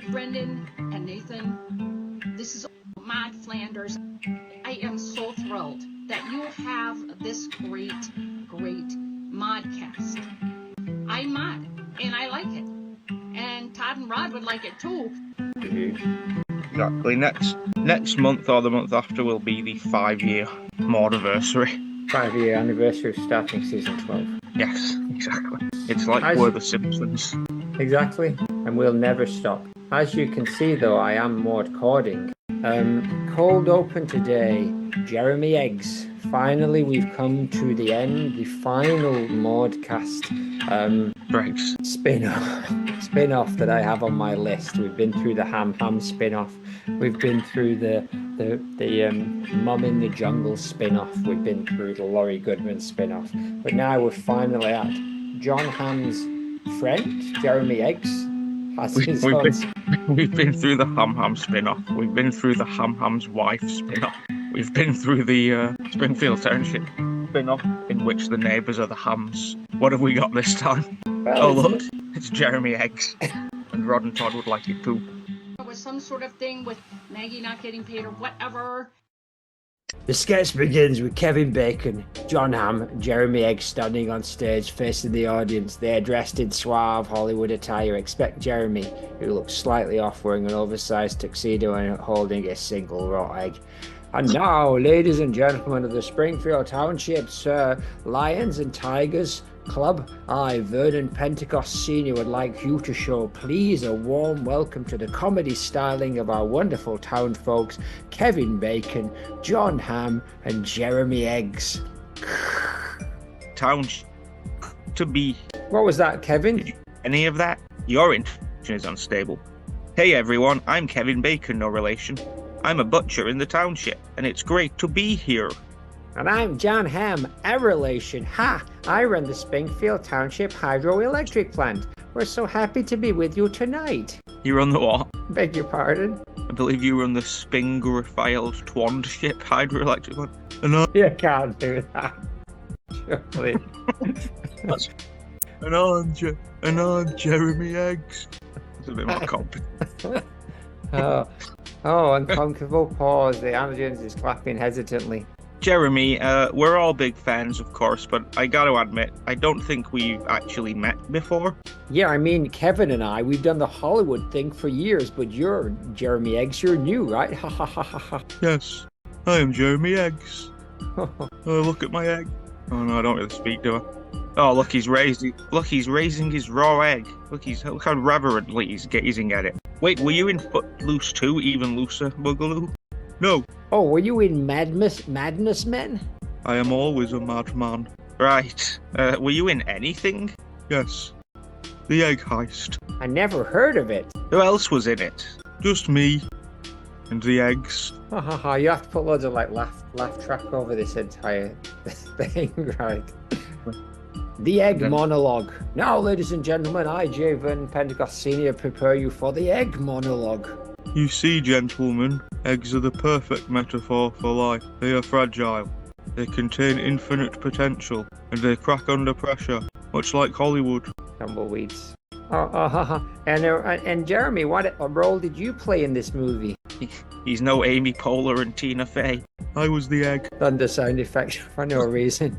Brendan and Nathan. This is Maude Flanders. I am so thrilled that you have this great modcast. I'm Maude, and I like it. And Todd and Rod would like it too. Exactly. Next month or the month after will be the 5-year Maudiversary. 5-year anniversary of starting season 12. Yes, exactly. It's like we're the Simpsons. Exactly, and we'll never stop. As you can see, though, I am Maude cording. Cold open today, Jeremy Eggs. Finally, we've come to the end, the final Maudecast Dregs. spin-off that I have on my list. We've been through the Ham spin-off. We've been through the Mum in the Jungle spin-off. We've been through the Laurie Goodman spin-off. But now we're finally at John Hamm's friend, Jeremy Eggs. We've been through the Ham spin-off. We've been through the Ham's wife spin-off. We've been through the Springfield Township spin-off, in which the neighbours are the Hams. What have we got this time? Well, look, it's Jeremy Eggs. And Rod and Todd would like it too. There was some sort of thing with Maggie not getting paid or whatever. The sketch begins with Kevin Bacon, John Hamm, and Jeremy Eggs standing on stage facing the audience. They are dressed in suave Hollywood attire, except Jeremy, who looks slightly off, wearing an oversized tuxedo and holding a single raw egg. And now, ladies and gentlemen of the Springfield Township's Lions and Tigers Club, I, Vernon Pentecost Sr., would like you to show, please, a warm welcome to the comedy styling of our wonderful town folks, Kevin Bacon, John Hamm, and Jeremy Eggs. Town to be. What was that, Kevin? Any of that? Your intonation is unstable. Hey everyone, I'm Kevin Bacon, no relation. I'm a butcher in the township, and it's great to be here. And I'm John Hamm, a relation. Ha! I run the Springfield Township Hydroelectric Plant. We're so happy to be with you tonight. You run the what? Beg your pardon? I believe you run the Spingrifield Twandship Hydroelectric Plant. And You can't do that. Surely. and I'm Jeremy Eggs. It's a bit more complicated. Uncomfortable pause. The audience is clapping hesitantly. Jeremy, we're all big fans, of course, but I gotta admit, I don't think we've actually met before. Yeah, I mean, Kevin and I, we've done the Hollywood thing for years, but you're Jeremy Eggs, you're new, right? Ha ha ha ha ha. Yes, I am Jeremy Eggs. Oh, look at my egg. Oh no, I don't really speak, do I? Oh, look, he's raising his raw egg. Look how reverently he's gazing at it. Wait, were you in Footloose 2, Even Looser, Boogaloo? No. Oh, were you in Madness Men? I am always a madman. Right. Were you in anything? Yes. The Egg Heist. I never heard of it. Who else was in it? Just me. And the eggs. Ha ha ha, you have to put loads of laugh track over this entire thing, right? The Egg Monologue. Now, ladies and gentlemen, I, J. Vernon Pentecost Sr., prepare you for the Egg Monologue. You see, gentlemen, eggs are the perfect metaphor for life. They are fragile. They contain infinite potential, and they crack under pressure, much like Hollywood. Tumbleweeds. And Jeremy, what role did you play in this movie? He's no Amy Poehler and Tina Fey. I was the egg. Thunder sound effect for no reason.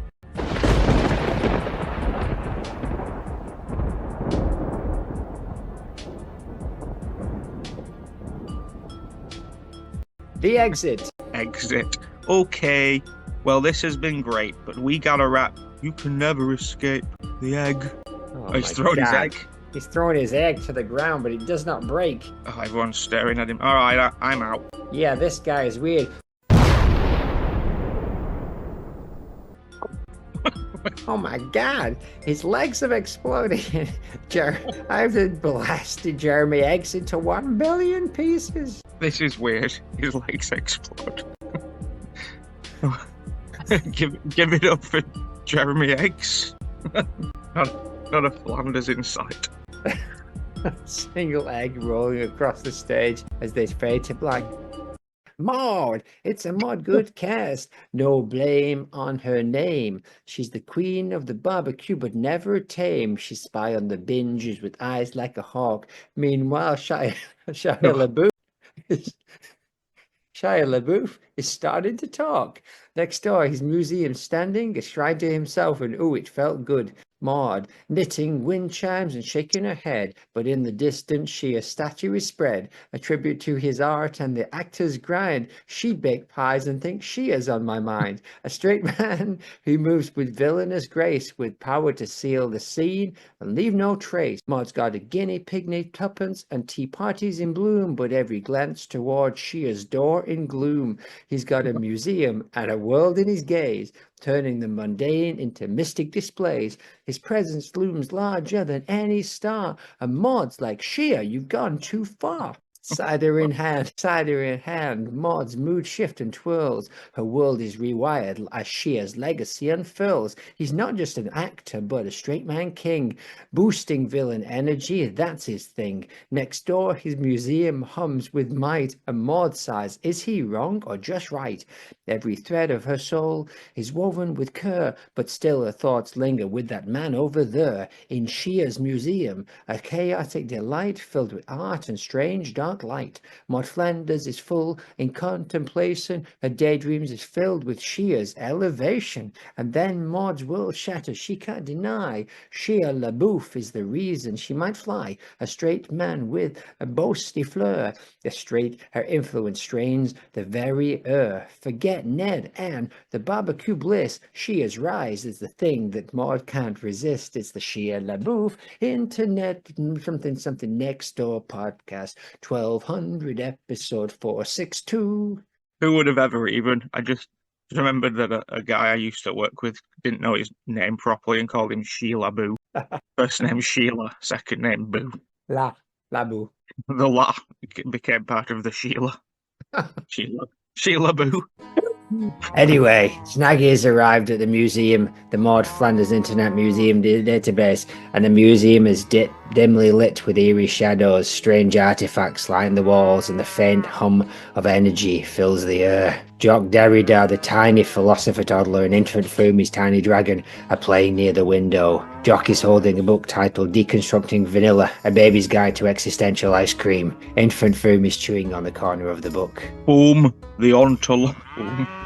The exit. Exit. Okay. Well, this has been great, but we gotta wrap. You can never escape the egg. Oh, he's thrown his egg. He's throwing his egg to the ground, but it does not break. Oh, everyone's staring at him. All right, I'm out. Yeah, this guy is weird. Oh my God, his legs have exploded. I've blasted Jeremy Eggs into 1 billion pieces. This is weird. His legs explode. give it up for Jeremy Eggs. not a Flanders in sight. Single egg rolling across the stage as they fade to black. Maud, it's a Maud good cast. No blame on her name. She's the queen of the barbecue, but never tame. She spy on the binges with eyes like a hawk. Meanwhile, Shia LaBeouf is Shia LaBeouf is starting to talk. Next door, his museum standing, a shrine to himself, and ooh, it felt good. Maud, knitting wind chimes and shaking her head, but in the distance she a statue is spread, a tribute to his art and the actor's grind. She baked pies and thinks she is on my mind. A straight man who moves with villainous grace, with power to seal the scene and leave no trace. Maud's got a guinea pig named Tuppence and tea parties in bloom, but every glance towards Shia's door in gloom. He's got a museum and a world in his gaze, turning the mundane into mystic displays. His presence looms larger than any star, and Maud's like, Shia, you've gone too far. Cider in hand, Maud's mood shift and twirls. Her world is rewired as Shia's legacy unfurls. He's not just an actor, but a straight man king, boosting villain energy, that's his thing. Next door, his museum hums with might, and Maud sighs, is he wrong or just right? Every thread of her soul is woven with care, but still her thoughts linger with that man over there in Shia's museum, a chaotic delight filled with art and strange dark light. Maud Flanders is full in contemplation, her daydreams is filled with Shia's elevation, and then Maud's world shatters, she can't deny. Shia LaBeouf is the reason she might fly, a straight man with a boasty fleur, her influence strains the very air. Forget Ned and the barbecue bliss, Shia's rise is the thing that Maud can't resist. It's the Shia LaBeouf Internet something next door podcast, 1200 episode 462. Who would have ever even? I just remembered that a guy I used to work with didn't know his name properly and called him Sheila Boo. First name Sheila, second name Boo. Labu. The La became part of the Sheila. Sheila Boo. Anyway, Snaggy has arrived at the museum, the Maud Flanders Internet Museum database, and the museum is dimly lit with eerie shadows. Strange artifacts line the walls, and the faint hum of energy fills the air. Jock Derrida, the tiny philosopher toddler, and Infant Fumi's tiny dragon are playing near the window. Jock is holding a book titled Deconstructing Vanilla, a baby's guide to existential ice cream. Infant Fumi is chewing on the corner of the book.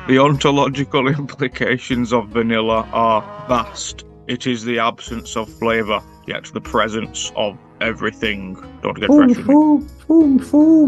The ontological implications of vanilla are vast. It is the absence of flavour, yet the presence of everything. Don't get fresh with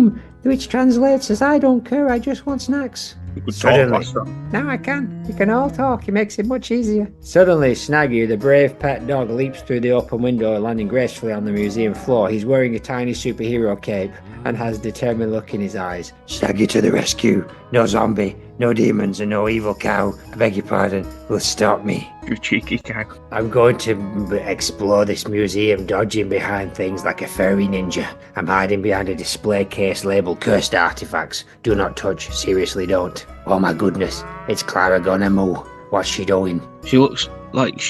me. Which translates as I don't care, I just want snacks. You could talk last time. Now I can. You can all talk. It makes it much easier. Suddenly, Snaggy, the brave pet dog, leaps through the open window, landing gracefully on the museum floor. He's wearing a tiny superhero cape and has a determined look in his eyes. Snaggy to the rescue. No zombie, no demons, and no evil cow. I beg your pardon. Will stop me. You cheeky cow. I'm going to explore this museum, dodging behind things like a furry ninja. I'm hiding behind a display case labeled Cursed Artifacts. Do not touch. Seriously, don't. Oh my goodness. It's Clara gonna moo. What's she doing? She looks like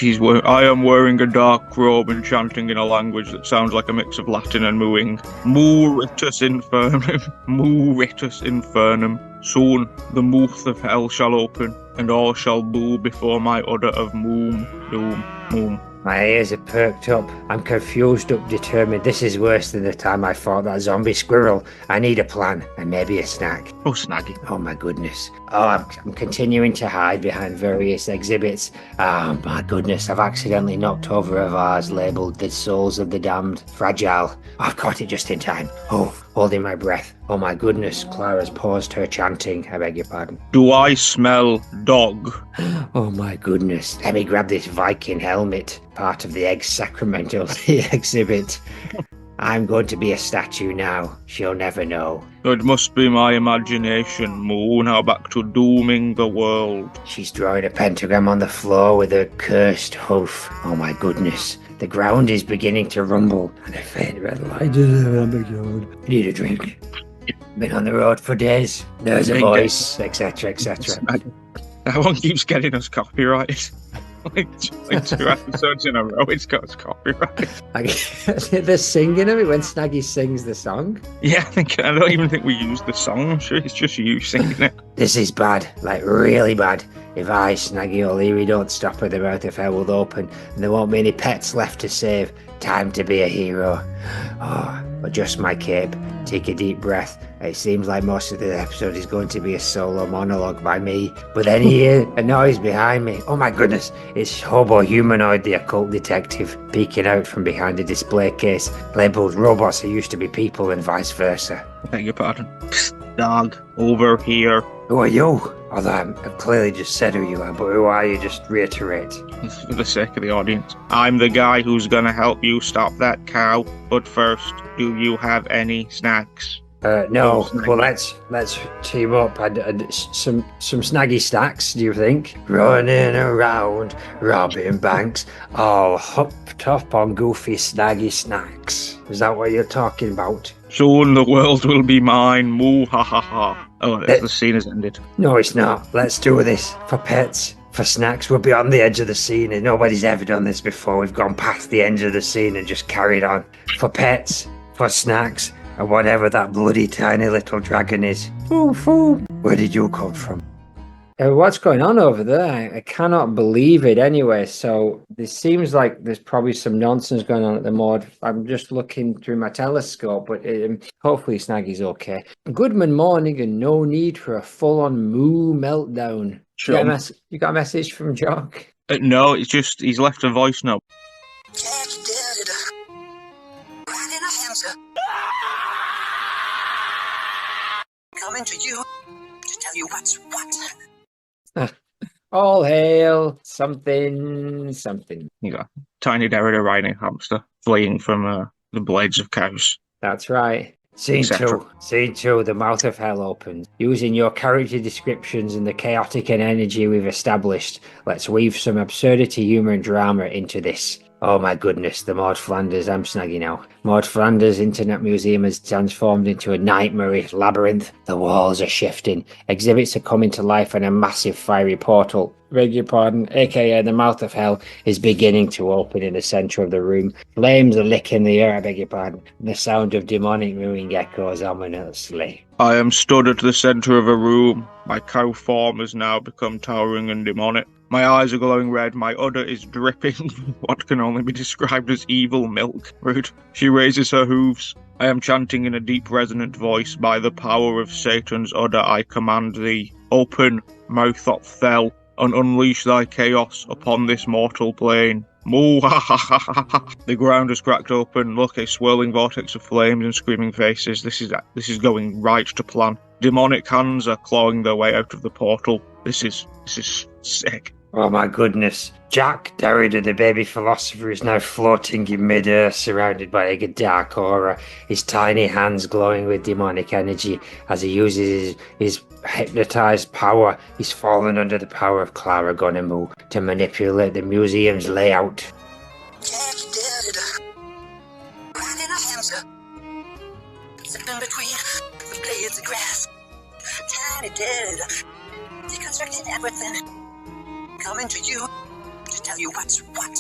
I am wearing a dark robe and chanting in a language that sounds like a mix of Latin and mooing. Muritus infernum, muritus infernum. Soon the mouth of hell shall open, and all shall boo before my udder of moom, doom, moom. My ears are perked up. I'm confused up, determined. This is worse than the time I fought that zombie squirrel. I need a plan, and maybe a snack. Oh, Snaggy. Oh my goodness. Oh, I'm continuing to hide behind various exhibits. Oh my goodness, I've accidentally knocked over a vase labelled The Souls of the Damned, Fragile. I've caught it just in time. Oh, holding my breath. Oh my goodness, Clara's paused her chanting. I beg your pardon. Do I smell dog? Oh my goodness. Let me grab this Viking helmet, part of the egg sacrament of the exhibit. I'm going to be a statue now. She'll never know. It must be my imagination, Moo. Now back to dooming the world. She's drawing a pentagram on the floor with her cursed hoof. Oh my goodness. The ground is beginning to rumble, and a faint red light is on the ground. I need a drink. Been on the road for days. There's a voice, etc., etc. That one keeps getting us copyrighted. like 2 episodes in a row, it's got its copyright. They're singing of it when Snaggy sings the song. Yeah, I don't even think we used the song. I'm sure it's just you singing it. This is bad, like really bad. If I, Snaggy O'Leary, don't stop her, the mouth of hell will open, and there won't be any pets left to save. Time to be a hero. Oh, adjust my cape, take a deep breath. It seems like most of the episode is going to be a solo monologue by me, but then he hears a noise behind me. Oh my goodness, it's Hobo Humanoid, the occult detective, peeking out from behind a display case labelled robots who used to be people and vice versa. I beg your pardon. Psst, dog, over here. Who are you? Although I've clearly just said who you are, but who are you? Just reiterate. For the sake of the audience. I'm the guy who's gonna help you stop that cow. But first, do you have any snacks? No. Well, let's team up. Some snaggy stacks. Do you think? Running around, robbing banks, all hopped up on goofy snaggy snacks. Is that what you're talking about? Soon the world will be mine. Moo ha ha ha. Oh, the scene has ended. No, it's not. Let's do this for pets. For snacks, we'll be on the edge of the scene, and nobody's ever done this before. We've gone past the edge of the scene and just carried on. For pets, for snacks, and whatever that bloody tiny little dragon is. Foo, foo. Where did you come from? What's going on over there? I cannot believe it anyway. So this seems like there's probably some nonsense going on at the Maud. I'm just looking through my telescope, but hopefully Snaggy's okay. Goodman morning and no need for a full-on moo meltdown. Sure. You got a message from Jock? No, it's just he's left a voice note. Coming to you to tell you what's what. All hail something. You got tiny Derrida riding a hamster, fleeing from the blades of cows. That's right. Scene 2, the mouth of hell opens. Using your character descriptions and the chaotic energy we've established, let's weave some absurdity, humour and drama into this. Oh my goodness, the Maud Flanders, I'm Snaggy now. Maud Flanders Internet Museum has transformed into a nightmarish labyrinth. The walls are shifting, exhibits are coming to life, and a massive fiery portal, beg your pardon, aka the mouth of hell, is beginning to open in the centre of the room. Flames are licking the air, I beg your pardon, and the sound of demonic mooing echoes ominously. I am stood at the centre of a room. My cow form has now become towering and demonic. My eyes are glowing red, my udder is dripping what can only be described as evil milk. Rude. She raises her hooves. I am chanting in a deep resonant voice, by the power of Satan's udder I command thee. Open, mouth of hell, and unleash thy chaos upon this mortal plane. Moo ha ha ha ha ha. The ground has cracked open. Look, a swirling vortex of flames and screaming faces. This is going right to plan. Demonic hands are clawing their way out of the portal. This is sick. Oh my goodness. Jack Derrida, the baby philosopher, is now floating in mid-air, surrounded by a dark aura, his tiny hands glowing with demonic energy. As he uses his hypnotized power, he's fallen under the power of Clara Gunnamoo to manipulate the museum's layout. Jack Derrida. Riding a hamster. Slipping between the blades of grass. Tiny Derrida. Deconstructing everything. Coming to you to tell you what's what.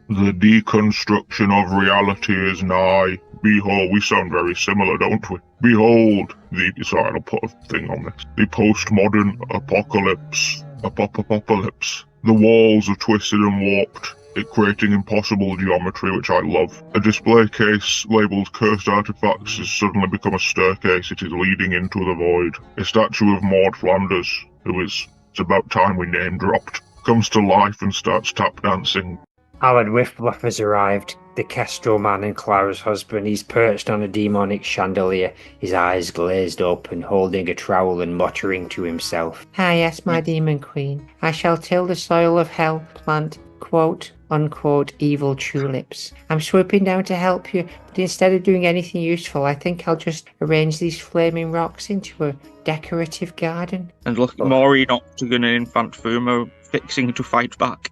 The deconstruction of reality is nigh. Behold, we sound very similar, don't we? Behold, sorry, I'll put a thing on this. The postmodern apocalypse. Apocalypse. The walls are twisted and warped, creating impossible geometry, which I love. A display case labelled Cursed Artifacts has suddenly become a staircase. It is leading into the void. A statue of Maud Flanders, it's about time we name-dropped, comes to life and starts tap dancing. Alan Whiffbluff has arrived, the Kestrel man and Clara's husband. He's perched on a demonic chandelier, his eyes glazed open, holding a trowel and muttering to himself. Ah yes, my demon queen, I shall till the soil of hell, plant, quote, unquote, evil tulips. I'm swooping down to help you, but instead of doing anything useful, I think I'll just arrange these flaming rocks into a decorative garden. And look, Maureen Octagon and Infant Fumo fixing to fight back.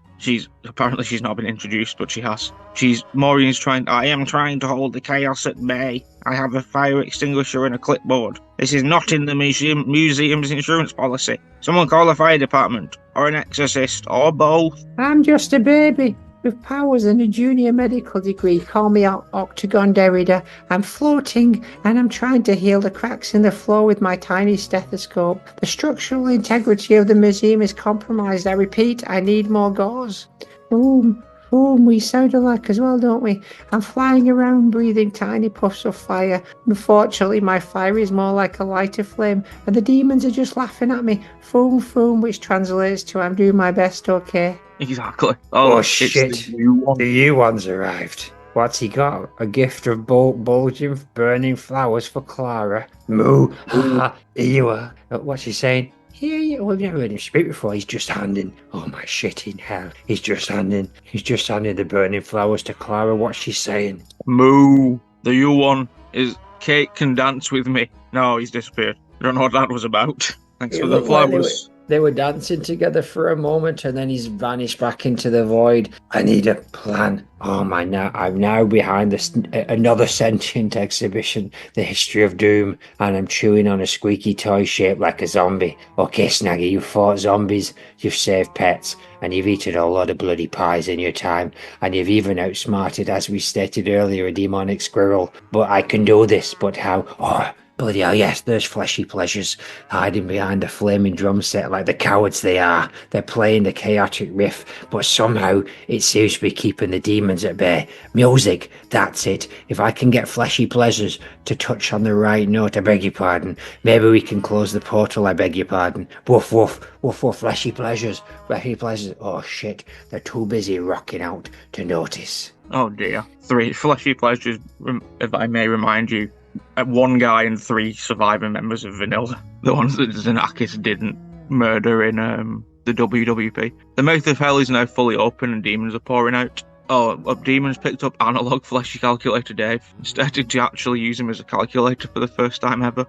Apparently she's not been introduced, but she has. I am trying to hold the chaos at bay. I have a fire extinguisher and a clipboard. This is not in the museum's insurance policy. Someone call the fire department, or an exorcist, or both. I'm just a baby with powers and a junior medical degree. Call me Octagon Derrida. I'm floating and I'm trying to heal the cracks in the floor with my tiny stethoscope. The structural integrity of the museum is compromised. I repeat, I need more gauze. Boom. Boom, we sound alike as well, don't we? I'm flying around breathing tiny puffs of fire. Unfortunately, my fire is more like a lighter flame, and the demons are just laughing at me. Foom, foom, which translates to I'm doing my best, okay? Exactly. Oh shit, the new one. The new one's arrived. What's he got? A gift of bulging, burning flowers for Clara. Moo, ha, ewa. What's he saying? Yeah, well, I've never heard him speak before. He's just handing, oh my shit in hell. He's just handing the burning flowers to Clara. What's she saying? Moo. The new one is Kate can dance with me. No, he's disappeared. I don't know what that was about. Thanks for the flowers. They were dancing together for a moment, and then he's vanished back into the void. I need a plan. Oh my! I'm now behind another sentient exhibition, the history of doom, and I'm chewing on a squeaky toy shaped like a zombie. Okay, Snaggy, you've fought zombies, you've saved pets, and you've eaten a lot of bloody pies in your time, and you've even outsmarted, as we stated earlier, a demonic squirrel. But I can do this. But how? Oh, bloody hell, yes, there's fleshy pleasures hiding behind a flaming drum set like the cowards they are. They're playing the chaotic riff, but somehow it seems to be keeping the demons at bay. Music, that's it. If I can get fleshy pleasures to touch on the right note, I beg your pardon. Maybe we can close the portal, I beg your pardon. Woof, woof, woof, woof, fleshy pleasures. Fleshy pleasures. Oh shit, they're too busy rocking out to notice. Oh dear. 3 fleshy pleasures, if I may remind you. 1 guy and 3 surviving members of Vanilla. The ones that Xenakis didn't murder in the WWP. The mouth of hell is now fully open and demons are pouring out. Oh, demons picked up analog fleshy calculator Dave. Instead to actually use him as a calculator for the first time ever.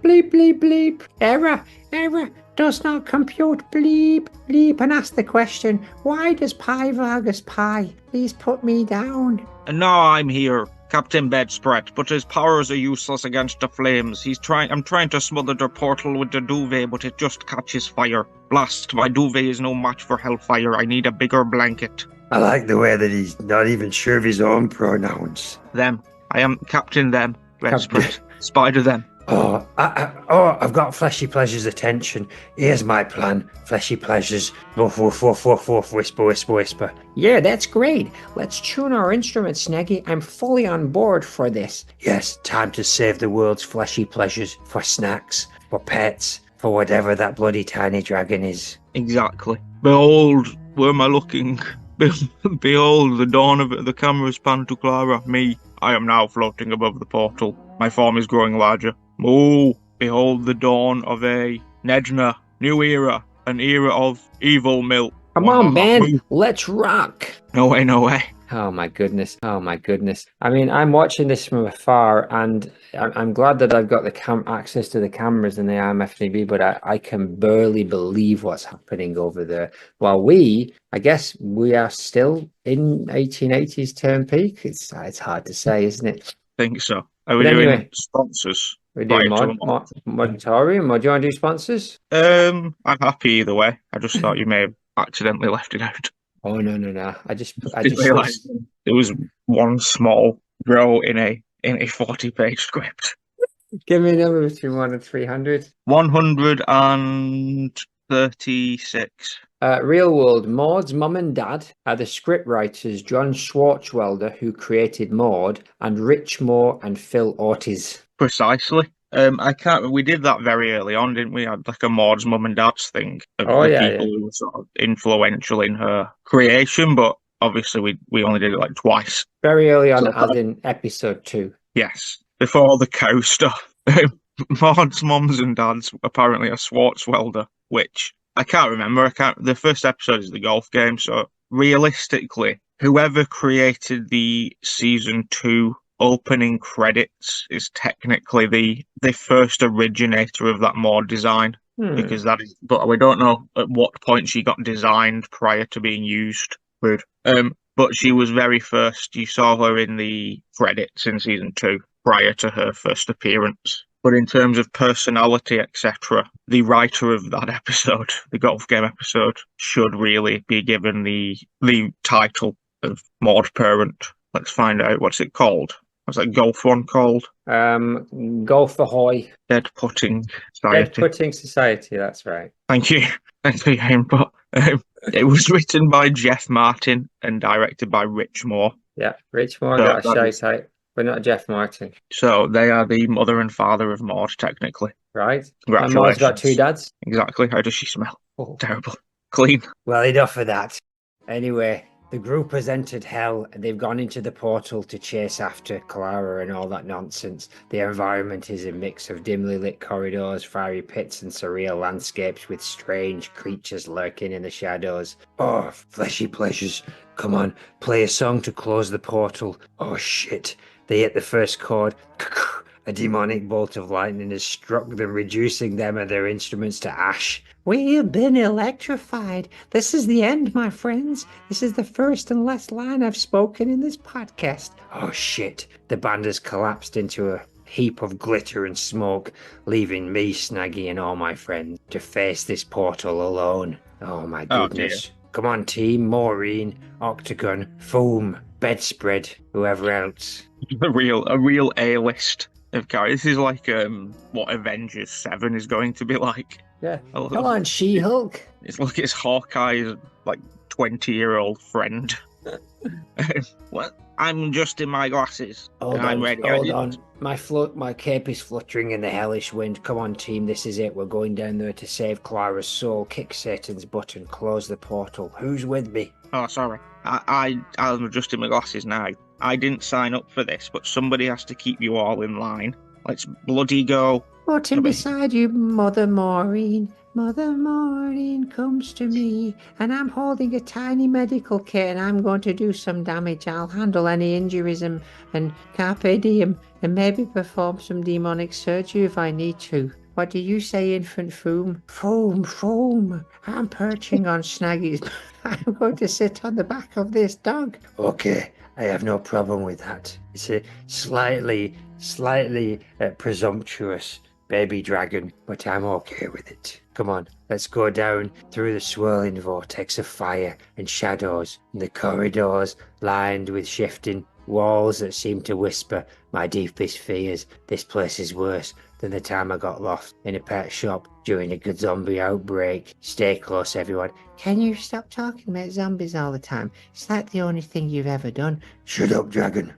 Bleep, bleep, bleep. Error, error. Does not compute. Bleep, bleep. And ask the question, why does Pi Vargas Pi? Please put me down. And now I'm here. Captain Bedspread, but his powers are useless against the flames. I'm trying to smother the portal with the duvet, but it just catches fire. Blast, my duvet is no match for hellfire. I need a bigger blanket. I like the way that he's not even sure of his own pronouns. Them. I am Captain Them. Bedspread. Spider Them. I've got fleshy pleasures attention. Here's my plan. Fleshy pleasures. Woof, woof, woof, woof, woof, whisper, whisper, whisper. Yeah, that's great. Let's tune our instruments, Snaggy. I'm fully on board for this. Yes, time to save the world's fleshy pleasures for snacks, for pets, for whatever that bloody tiny dragon is. Exactly. Behold, where am I looking? Behold, the dawn of it. The camera's panned to Clara. Me. I am now floating above the portal. My form is growing larger. Oh, behold the dawn of a Nedna, new era, an era of evil milk. Come on, man, let's rock. No way, no way. Oh my goodness, oh my goodness. I mean, I'm watching this from afar, and I'm glad that I've got the access to the cameras in the IMFDB, but I can barely believe what's happening over there. While I guess we are still in 1880s term peak. It's hard to say, isn't it? I think so. Are we doing sponsors? We're doing Modatorium, or do you want to do sponsors? I'm happy either way. I just thought you may have accidentally left it out. Oh no. I just realised it was one small row in a 40-page script. Give me a number between 1 and 300. 136. Real world, Maude's mum and dad are the script writers John Swartzwelder, who created Maude, and Rich Moore and Phil Ortiz. Precisely. We did that very early on, didn't we? Had like a Maude's mum and dad's thing of people who were sort of influential in her creation, but obviously we only did it like twice. Very early on, as in episode 2. Yes, before all the cow stuff. Maude's mums and dads apparently are Swartzwelder, which I can't remember. The first episode is the golf game, so realistically, whoever created the season 2 opening credits is technically the first originator of that Maude design. because that is. But we don't know at what point she got designed prior to being used. Weird. But she was very first. You saw her in the credits in season 2 prior to her first appearance. But in terms of personality, etc., the writer of that episode, the golf game episode, should really be given the title of Maude Parent. Let's find out. What's it called? What's that golf one called? Golf Ahoy. Dead Putting Dead Society. Putting Society, that's right. Thank you. Thanks for your input. It was written by Jeff Martin and directed by Rich Moore. Yeah, Rich Moore So got a that shout is- out, but not Jeff Martin, So they are the mother and father of Maude, technically. right? And Maude's Congratulations. got 2 dads. Exactly. How does she smell? Oh. Terrible. Clean. Well, enough of that. Anyway, the group has entered hell and they've gone into the portal to chase after Clara and all that nonsense. The environment is a mix of dimly lit corridors, fiery pits, and surreal landscapes with strange creatures lurking in the shadows. Oh, fleshy pleasures. Come on, play a song to close the portal. Oh shit. They hit the first chord. A demonic bolt of lightning has struck them, reducing them and their instruments to ash. We have been electrified. This is the end, my friends. This is the first and last line I've spoken in this podcast. Oh shit. The band has collapsed into a heap of glitter and smoke, leaving me, Snaggy, and all my friends to face this portal alone. Oh my Oh, goodness. Come on, team. Maureen, Octagon, Foam, Bedspread, whoever else. A real A-list of characters. This is like what Avengers 7 is going to be like. Yeah. Oh, Come on, She-Hulk. It's like it's Hawkeye's like 20-year-old friend. What? I'm just in my glasses. Hold I'm on, ready. hold on. My cape is fluttering in the hellish wind. Come on, team, this is it. We're going down there to save Clara's soul, kick Satan's butt, and close the portal. Who's with me? Oh, sorry. I'm adjusting my glasses now. I didn't sign up for this, but somebody has to keep you all in line. Let's bloody go. Walking Nobody- beside you, Mother Maureen. Mother Maureen comes to me, and I'm holding a tiny medical kit, and I'm going to do some damage. I'll handle any injuries and carpe diem, and maybe perform some demonic surgery if I need to. What do you say, Infant Foam? Foam. I'm perching on Snaggy's. I'm going to sit on the back of this dog. Okay, I have no problem with that. It's a slightly presumptuous baby dragon, but I'm okay with it. Come on, let's go down through the swirling vortex of fire and shadows, and the corridors lined with shifting walls that seem to whisper my deepest fears. This place is worse than the time I got lost in a pet shop during a good zombie outbreak. Stay close, everyone. Can you stop talking about zombies all the time? Is that the only thing you've ever done? Shut up, dragon.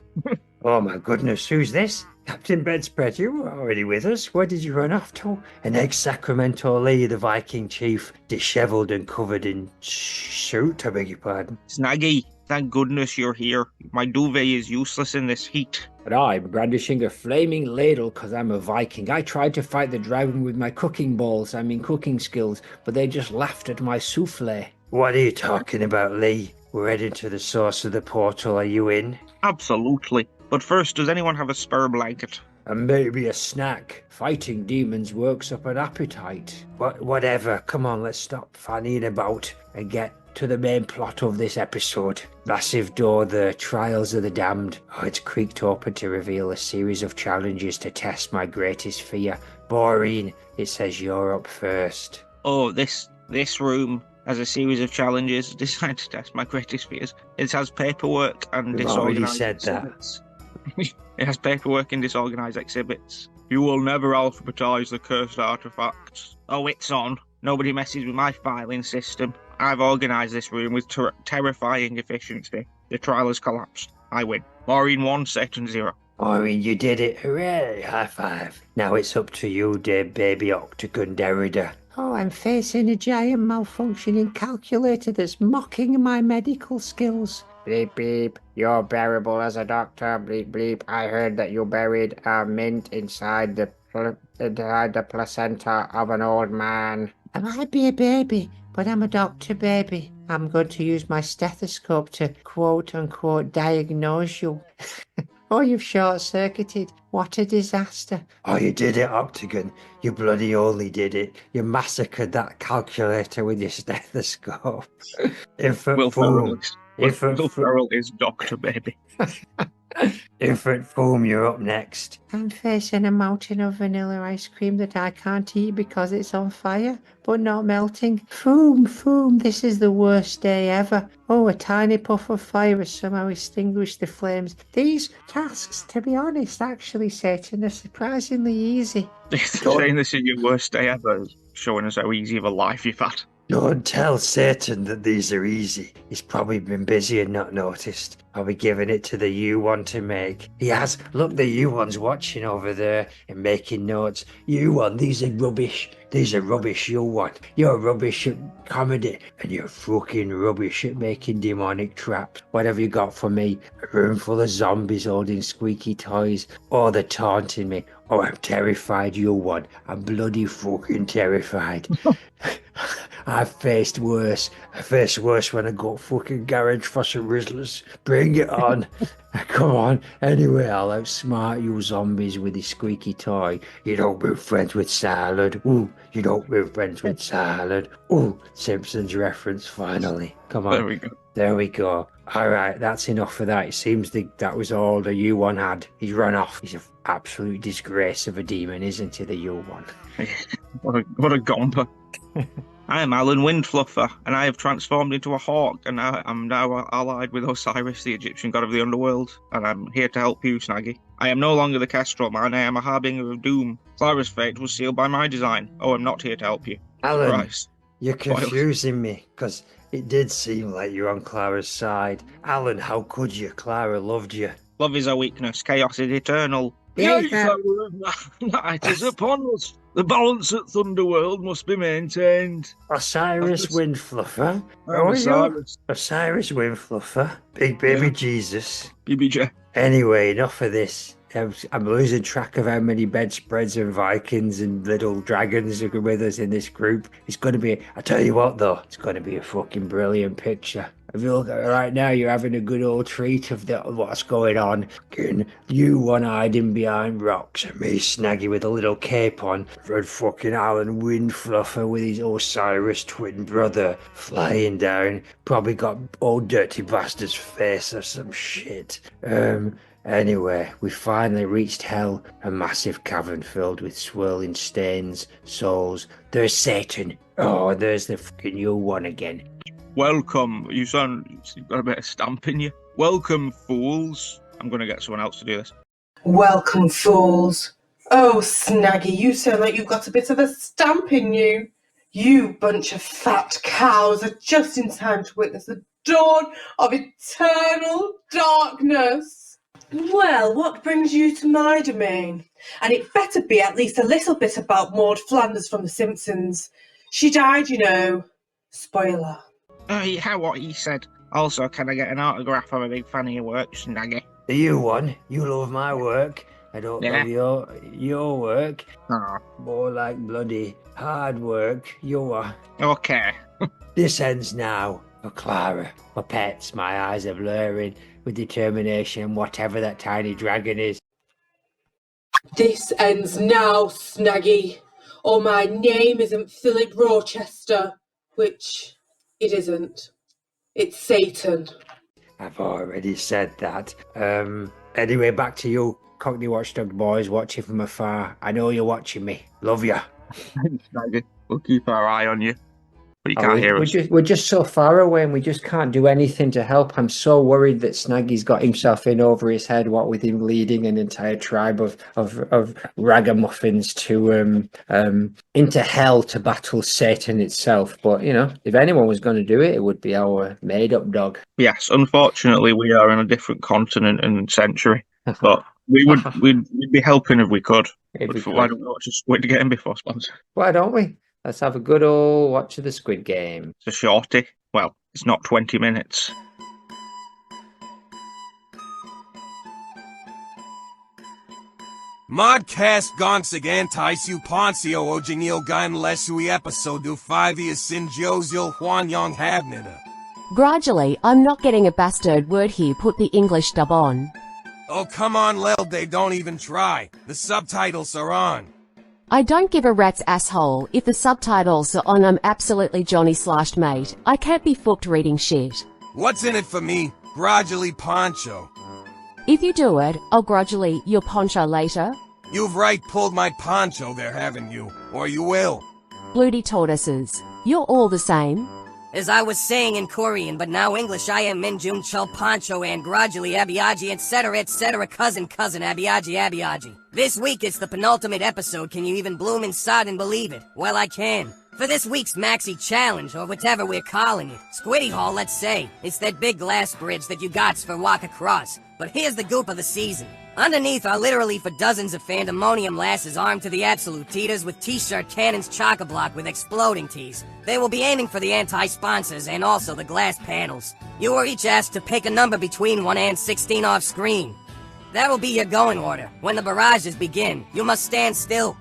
Oh my goodness, who's this? Captain Bedspread, you were already with us. Where did you run off to? An ex-Sacramento Lee, the Viking chief, dishevelled and covered in soot, I beg your pardon. Snaggy, thank goodness you're here. My duvet is useless in this heat. But I'm brandishing a flaming ladle because I'm a Viking. I tried to fight the dragon with my cooking cooking skills, but they just laughed at my souffle. What are you talking about, Lee? We're heading to the source of the portal. Are you in? Absolutely. But first, does anyone have a spare blanket? And maybe a snack. Fighting demons works up an appetite. Whatever. Come on, let's stop fannying about and get to the main plot of this episode. Massive door, the Trials of the Damned. Oh, it's creaked open to reveal a series of challenges to test my greatest fear. Maureen, it says you're up first. Oh, this room has a series of challenges designed to test my greatest fears. It has paperwork and We've already disorganized said that. exhibits. It has paperwork and disorganized exhibits. You will never alphabetize the cursed artifacts. Oh, it's on. Nobody messes with my filing system. I've organized this room with terrifying efficiency. The trial has collapsed. I win. Maureen 1, Satan 0. Maureen, you did it. Hooray. High five. Now it's up to you, dear baby Octagon Derrida. Oh, I'm facing a giant malfunctioning calculator that's mocking my medical skills. Bleep, bleep. You're bearable as a doctor. Bleep, bleep. I heard that you buried a mint inside the placenta of an old man. I might be a baby, but I'm a doctor baby. I'm going to use my stethoscope to quote-unquote diagnose you. Oh, you've short-circuited. What a disaster. Oh, you did it, Octagon. You bloody only did it. You massacred that calculator with your stethoscope. Infant Will Ferrell Foom. is, Infant Will Foom. Ferrell is Doctor Baby. Infant Foom, you're up next. I'm facing a mountain of vanilla ice cream that I can't eat because it's on fire, but not melting. Foom, this is the worst day ever. Oh, a tiny puff of fire has somehow extinguished the flames. These tasks, to be honest, actually, Satan, are surprisingly easy. Saying this is your worst day ever, showing us how easy of a life you've had. Don't tell Satan that these are easy. He's probably been busy and not noticed. I'll be giving it to the U1 to make. He has. Look, the U1's watching over there and making notes. U1, these are rubbish. These are rubbish, U1. You're rubbish at comedy and you're fucking rubbish at making demonic traps. What have you got for me? A room full of zombies holding squeaky toys. Oh, they're taunting me. Oh, I'm terrified, U1. I'm bloody fucking terrified. I've faced worse. I faced worse when I got fucking garage for some Rizzlers. Bring it on. Come on. Anyway, I'll outsmart you zombies with this squeaky toy. You don't be friends with salad. Ooh, you don't be friends with salad. Ooh, Simpsons reference finally. Come on. There we go. There we go. All right, that's enough for that. It seems that was all the U1 had. He's run off. He's an absolute disgrace of a demon, isn't he, the U1? What a gomper. I am Alan Windfluffer, and I have transformed into a hawk, and I'm now allied with Osiris, the Egyptian god of the underworld, and I'm here to help you, Snaggy. I am no longer the Kestrel man, I am a harbinger of doom. Clara's fate was sealed by my design. Oh, I'm not here to help you. Alan, Christ. you're confusing me, because it did seem like you're on Clara's side. Alan, how could you? Clara loved you. Love is a weakness, chaos is eternal. Yeah, The hour of night is upon us. The balance at Thunderworld must be maintained. Osiris Windfluffer. I'm Osiris. Osiris Windfluffer. Big baby Jesus. BBJ. Anyway, enough of this. I'm losing track of how many bedspreads and Vikings and little dragons are with us in this group. It's going to be, I tell you what though, it's going to be a fucking brilliant picture. If you look at it right now, you're having a good old treat of what's going on. You one hiding behind rocks, and me Snaggy with a little cape on, and fucking Alan Windfluffer with his Osiris twin brother flying down. Probably got old dirty bastard's face or some shit. Anyway, we finally reached hell, a massive cavern filled with swirling stains, souls. There's Satan. Oh, there's the fucking U1 again. Welcome. You've got a bit of stamp in you. Welcome, fools. I'm going to get someone else to do this. Welcome, fools. Oh, Snaggy, you sound like you've got a bit of a stamp in you. You bunch of fat cows are just in time to witness the dawn of eternal darkness. Well, what brings you to my domain? And it better be at least a little bit about Maude Flanders from The Simpsons. She died, you know. Spoiler. Yeah, what he said. Also, can I get an autograph? I'm a big fan of your work, Snaggy. The U1, you love my work. I don't love your work. Oh. More like bloody hard work. Okay. This ends now for Clara. My pets, my eyes are blurring with determination, whatever that tiny dragon is. This ends now, Snaggy. Or my name isn't Philip Rochester, which it isn't. It's Satan. I've already said that. Anyway, back to you, Cockney Watchdog boys, watching from afar. I know you're watching me. Love ya. Snaggy, we'll keep our eye on you. But you can't hear us. We're just so far away and we just can't do anything to help. I'm so worried that Snaggy's got himself in over his head, what with him leading an entire tribe of ragamuffins to into hell to battle Satan itself. But, you know, if anyone was going to do it, it would be our made-up dog. Yes, unfortunately, we are in a different continent and century. But we'd be helping if we could. Why don't we watch a Squid Game before sponsor? Why don't we? Let's have a good old watch of the Squid Game. It's a shorty. Well, it's not 20 minutes. Modcast gonsig anti-su poncio ojinil gan lesui episode do 5 years sin jozil huan yong havnina. Gradually, I'm not getting a bastard word here, put the English dub on. Oh, come on, Lil, they don't even try. The subtitles are on. I don't give a rat's asshole. If the subtitles are on, I'm absolutely Johnny/mate. I can't be fucked reading shit. What's in it for me? Gradually poncho. If you do it, I'll grudgingly your poncho later. You've right pulled my poncho there, haven't you? Or you will. Bloody tortoises. You're all the same. As I was saying in Korean, but now English, I am Minjun Chul Poncho and gradually Abiyaji, etc., cousin Abiyaji. This week it's the penultimate episode. Can you even bloom inside and believe it? Well, I can. For this week's Maxi Challenge, or whatever we're calling it, Squiddy Hall, let's say, it's that big glass bridge that you gots for walk across. But here's the goop of the season. Underneath are literally for dozens of fandemonium lasses armed to the absolute teeters with t-shirt cannons chock-a-block with exploding tees. They will be aiming for the anti-sponsors and also the glass panels. You are each asked to pick a number between 1 and 16 off screen. That will be your going order. When the barrages begin, you must stand still.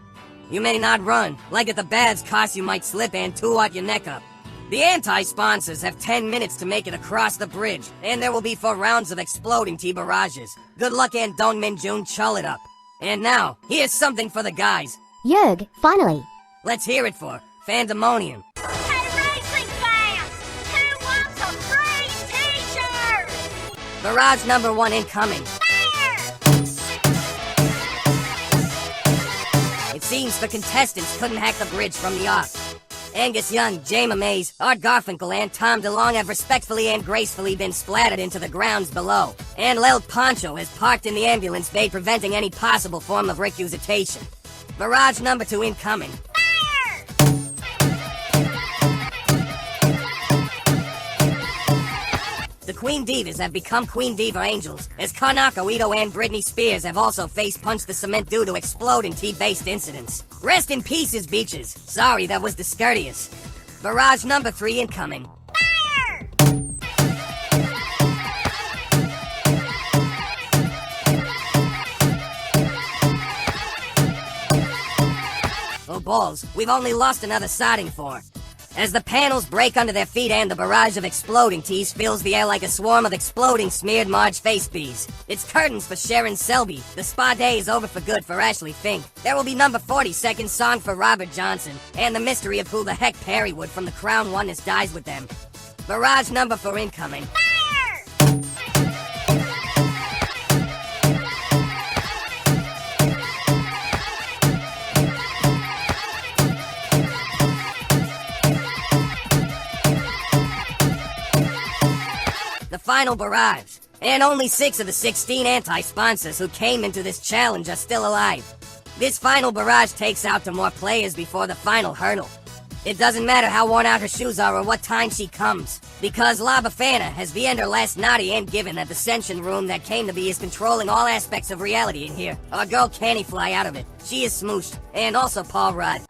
You may not run, like at the bads cost you might slip and two-out your neck up. The anti-sponsors have 10 minutes to make it across the bridge, and there will be 4 rounds of exploding T-barrages. Good luck and don't Minjun chull it up. And now, here's something for the guys. Yerg, finally. Let's hear it for Fandemonium. Hey, racing fans! Who wants a free t-shirt? Barrage number 1 incoming. It seems the contestants couldn't hack the bridge from the off. Angus Young, Jamie Mays, Art Garfinkel, and Tom DeLong have respectfully and gracefully been splattered into the grounds below. And Lil Poncho is parked in the ambulance bay, preventing any possible form of recusitation. Barrage number 2 incoming. The Queen Divas have become Queen Diva Angels, as Kanako Ito and Britney Spears have also face-punched the cement due to exploding tea-based incidents. Rest in pieces, beaches. Sorry, that was discourteous. Barrage number 3 incoming. Oh balls, we've only lost another siding for. As the panels break under their feet and the barrage of exploding tees fills the air like a swarm of exploding smeared Marge face bees. It's curtains for Sharon Selby. The spa day is over for good for Ashley Fink. There will be number 42nd song for Robert Johnson, and the mystery of who the heck Perrywood from the Crown Oneness dies with them. Barrage number 4 incoming. The final barrage, and only 6 of the 16 anti-sponsors who came into this challenge are still alive. This final barrage takes out to more players before the final hurdle. It doesn't matter how worn out her shoes are or what time she comes, because La Bafana has been her last naughty and given that the Ascension room that came to be is controlling all aspects of reality in here. Our girl can't fly out of it. She is smooshed, and also Paul Rudd.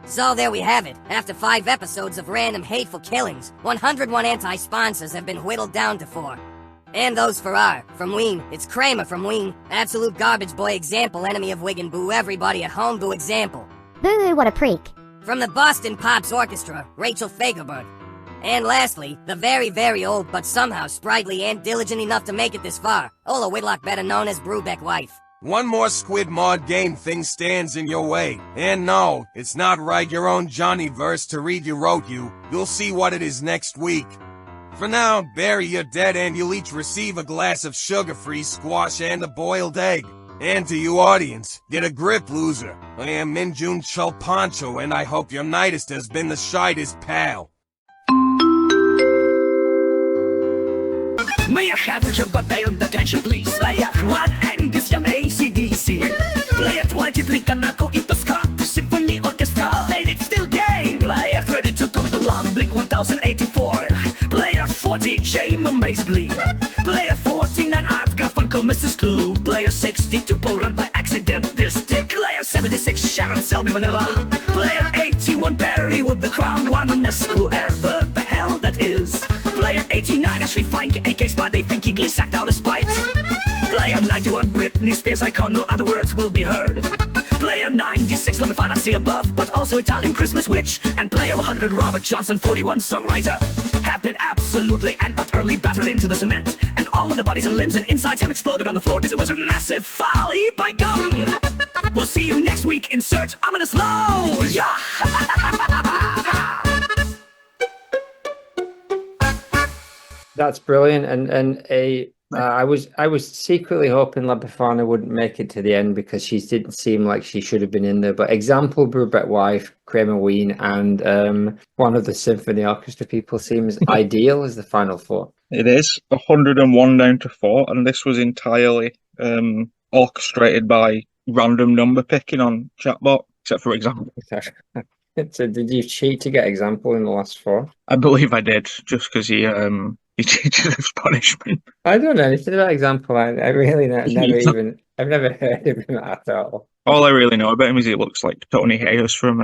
So there we have it. After 5 episodes of random hateful killings, 101 anti-sponsors have been whittled down to 4. And those from Ween, it's Kramer from Ween, absolute garbage boy example, enemy of Wigan, boo everybody at home, boo example. Boo, what a preak. From the Boston Pops Orchestra, Rachel Fagerberg. And lastly, the very, very old but somehow sprightly and diligent enough to make it this far, Ola Whitlock, better known as Brubeck wife. One more Squid Mod game thing stands in your way. And no, it's not right your own Johnny verse to read you wrote you. You'll see what it is next week. For now, bury your dead and you'll each receive a glass of sugar-free squash and a boiled egg. And to you audience, get a grip, loser. I am Minjun Chul Poncho and I hope your nightest has been the shyest pal. May I have your bailed attention please? Layer 1 and this young AC/DC. Layer 23 Kanako Ito Scott Symphony Orchestra. And it's still game. Layer 32 Tom DeLong Blink 1084. Player 40 Jamie Mays Bleed. Player 49 Art Garfunkel Mrs. Clue. Player 62 Poland by accident Distic. Player 76 Sharon Selby Manila. Player 81 Barry with the Crown Oneness. Whoever the hell that is. Player 89 Ashley Fink, AK Spot, they think he sacked out his spite. Player 91 one Britney Spears icon, no other words will be heard. Player 96, let me find I see above, but also Italian Christmas witch. And player 100, Robert Johnson, 41 songwriter, have been absolutely and utterly battered into the cement. And all of the bodies and limbs and insides have exploded on the floor because it was a massive folly by gum. We'll see you next week. Insert ominous slow. Yeah. That's brilliant, I was secretly hoping La Befana wouldn't make it to the end because she didn't seem like she should have been in there. But example, Brubette Wife, Kramer Ween, and one of the symphony orchestra people seems ideal as the final four. It is 101 down to 4, and this was entirely orchestrated by random number picking on chatbot, except for example. So did you cheat to get example in the last 4? I believe I did, just because he deserves punishment. I don't know anything about example. I really I've never heard of him at all. All I really know about him is he looks like Tony Hayes from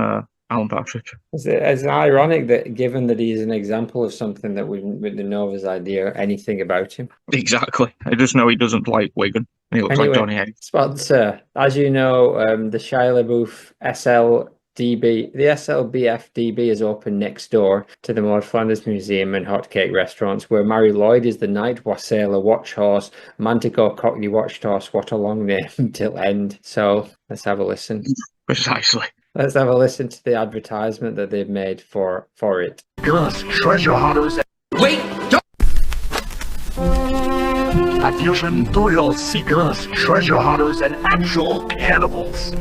Alan Partridge. It's ironic that given that he's an example of something that we didn't know of his idea or anything about him. Exactly. I just know he doesn't like Wigan. He looks like Tony Hayes. Sponsor. As you know, the Shia LaBeouf the SLBF DB is open next door to the Maud Flanders Museum and Hotcake Restaurants, where Mary Lloyd is the Night Wassailor Watch Horse, Manticore Cockney Watch Horse. What a long name till end. So let's have a listen. Precisely. Let's have a listen to the advertisement that they've made for it. Gus, treasure hunters. Wait! Don't! Attention, thrill seekers, treasure hunters, and actual cannibals.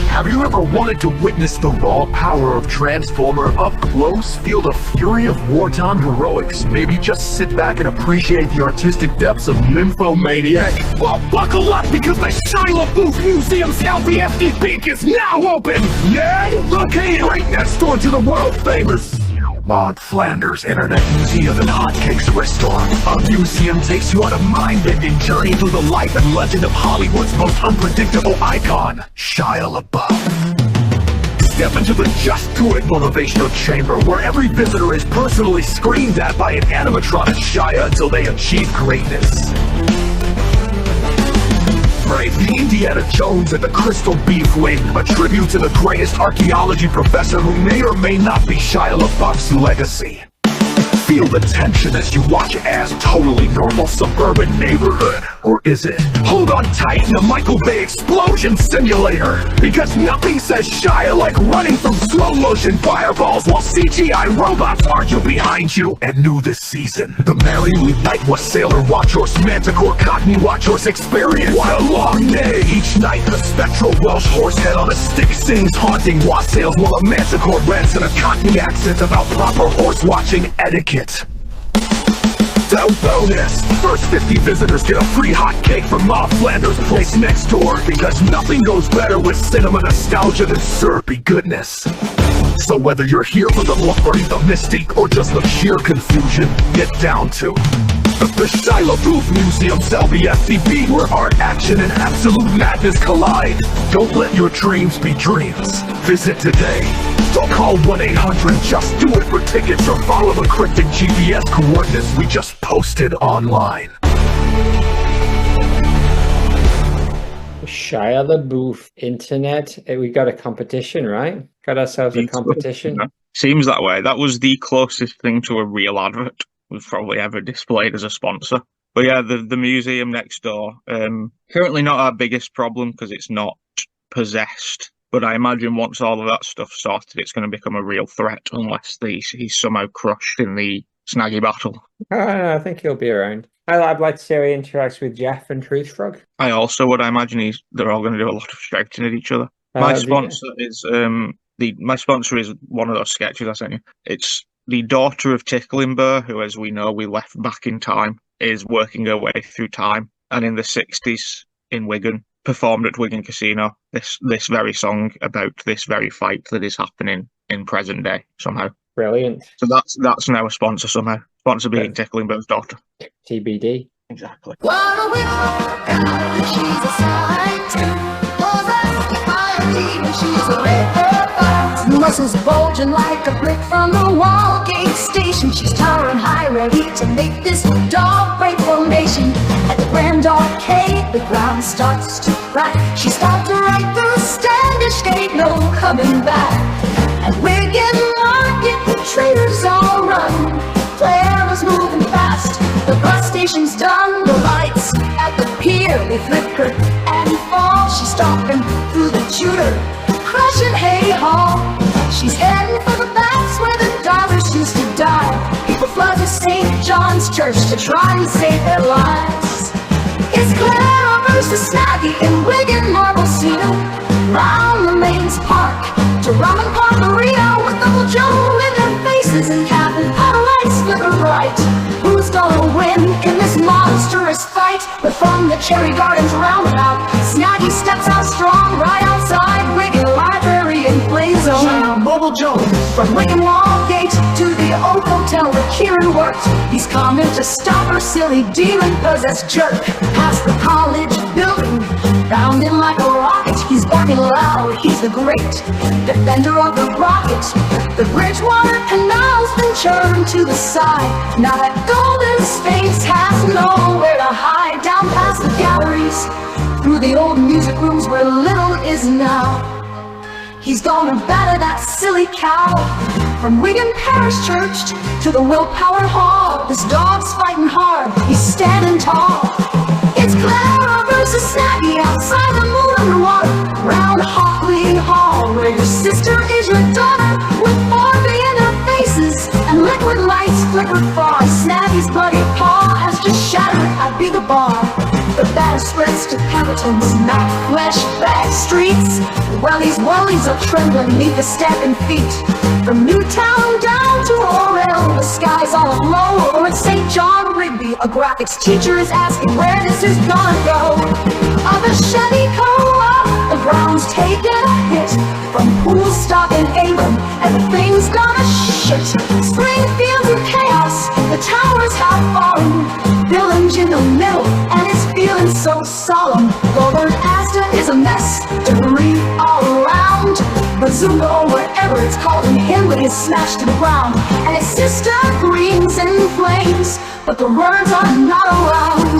Have you ever wanted to witness the raw power of Transformer up close? Feel the fury of wartime heroics? Maybe just sit back and appreciate the artistic depths of Nymphomaniac? Well, buckle up because the Shia LaBeouf Museum's LBFD Peak is now open! Yay! Located right next door to the world-famous Maud Flanders Internet Museum and Hotcakes Restaurant. A museum takes you on a mind-bending journey through the life and legend of Hollywood's most unpredictable icon, Shia LaBeouf. Step into the Just Do It motivational chamber, where every visitor is personally screamed at by an animatronic Shia until they achieve greatness. Brave the Indiana Jones and the Crystal Beef Wing, a tribute to the greatest archaeology professor who may or may not be Shia LaBeouf's legacy. Feel the tension as you watch as totally normal suburban neighborhood. Or is it? Hold on tight in a Michael Bay explosion simulator, because nothing says Shia like running from slow motion fireballs while CGI robots argue behind you. And new this season, the Mary Lee Night Wassailor Watch Horse Manticore Cockney Watch Horse Experience. What a long day! Each night, the spectral Welsh horse head on a stick sings haunting wassails while a Manticore rants in a Cockney accent about proper horse watching etiquette. So bonus! First 50 visitors get a free hot cake from Maud Flanders' place next door, because nothing goes better with cinema nostalgia than syrupy goodness. So whether you're here for the look or the mystique or just the sheer confusion, get down to the Shia LaBeouf Museum's LBFDB, where art, action, and absolute madness collide. Don't let your dreams be dreams. Visit today. Don't call 1-800-JUST-DO-IT for tickets or follow the cryptic GPS coordinates we just posted online. Shia LaBeouf Internet. We got a competition, right? Got ourselves a competition. Seems that way. That was the closest thing to a real advert we've probably ever displayed as a sponsor. But yeah, the museum next door, currently not our biggest problem because it's not possessed. But I imagine once all of that stuff's sorted, it's going to become a real threat unless he's somehow crushed in the Snaggy battle. I think he'll be around. I'd like to see how he interacts with Jeff and Truth Frog. I also would imagine they're all going to do a lot of shouting at each other. My sponsor is one of those sketches I sent you. It's the daughter of Ticklinburr, who, as we know, we left back in time, is working her way through time, and in the 60s in Wigan, performed at Wigan Casino this very song about this very fight that is happening in present day somehow. Brilliant. So that's now a sponsor somehow. Sponsor being Ticklinburr's daughter. TBD. Exactly. What a whip, she's a sight to possess when she's a red muscles bulging like a brick from the Wallgate station. She's towering high, ready to make this dog break formation. At the friend arcade. The ground starts to crack. She stopped right through Standish Gate, no coming back. At Wigan Market, the traders all run. Claire was moving fast. The bus station's done. The lights at the pier, they flicker and fall. She's stalking through the Tudor, crushing Hay Hall. She's heading for the backs where the divers used to die. People flood to St. John's Church to try and save their lives. It's Clara versus Snaggy in Wigan Marble Cedar. Round the Mains Park to Rum and Parkerino with Uncle Joe in their faces and Captain Lights flicker bright. Who's gonna win in this monstrous fight? But from the Cherry Gardens roundabout, Snaggy steps out strong right outside Wigan Library and plays on Mobile Joe. From Wigan Wallgate to the old hotel where Kieran worked, he's coming to stop her silly demon-possessed jerk. Past the college building, round him like a rocket, he's barking loud, he's the great defender of the rocket. The Bridgewater Canal's been turned to the side. Now that golden Sphinx has nowhere to hide. Down past the galleries, through the old music rooms where little is now. He's gonna batter that silly cow. From Wigan Parish Church to the Willpower Hall, this dog's fighting hard, he's standing tall. It's Clara versus Snaggy outside the moon underwater, round Hockley Hall, where your sister is your daughter, with Barbie in their faces and liquid lights flicker far. Snaggy's bloody paw has just shattered at Be the Bar. The batter spreads to Pemberton's not flesh bag streets, while these wellies are trembling neath the stamping feet. From Newtown down to Orel, the sky's all aglow. Or at St. John Rigby, a graphics teacher is asking where this is gonna go. Of a Chevy Co-op, the Browns taking a hit from Poolstock and Ingram, and the thing's gonna shit. Springfield's in chaos, the towers have fallen. Village in the middle, and it's feeling so solemn. Lord Aston is a mess, debris all around. Bazooka or whatever it's called in him, but it's smashed to the ground. And his sister Green's in flames, but the words are not around.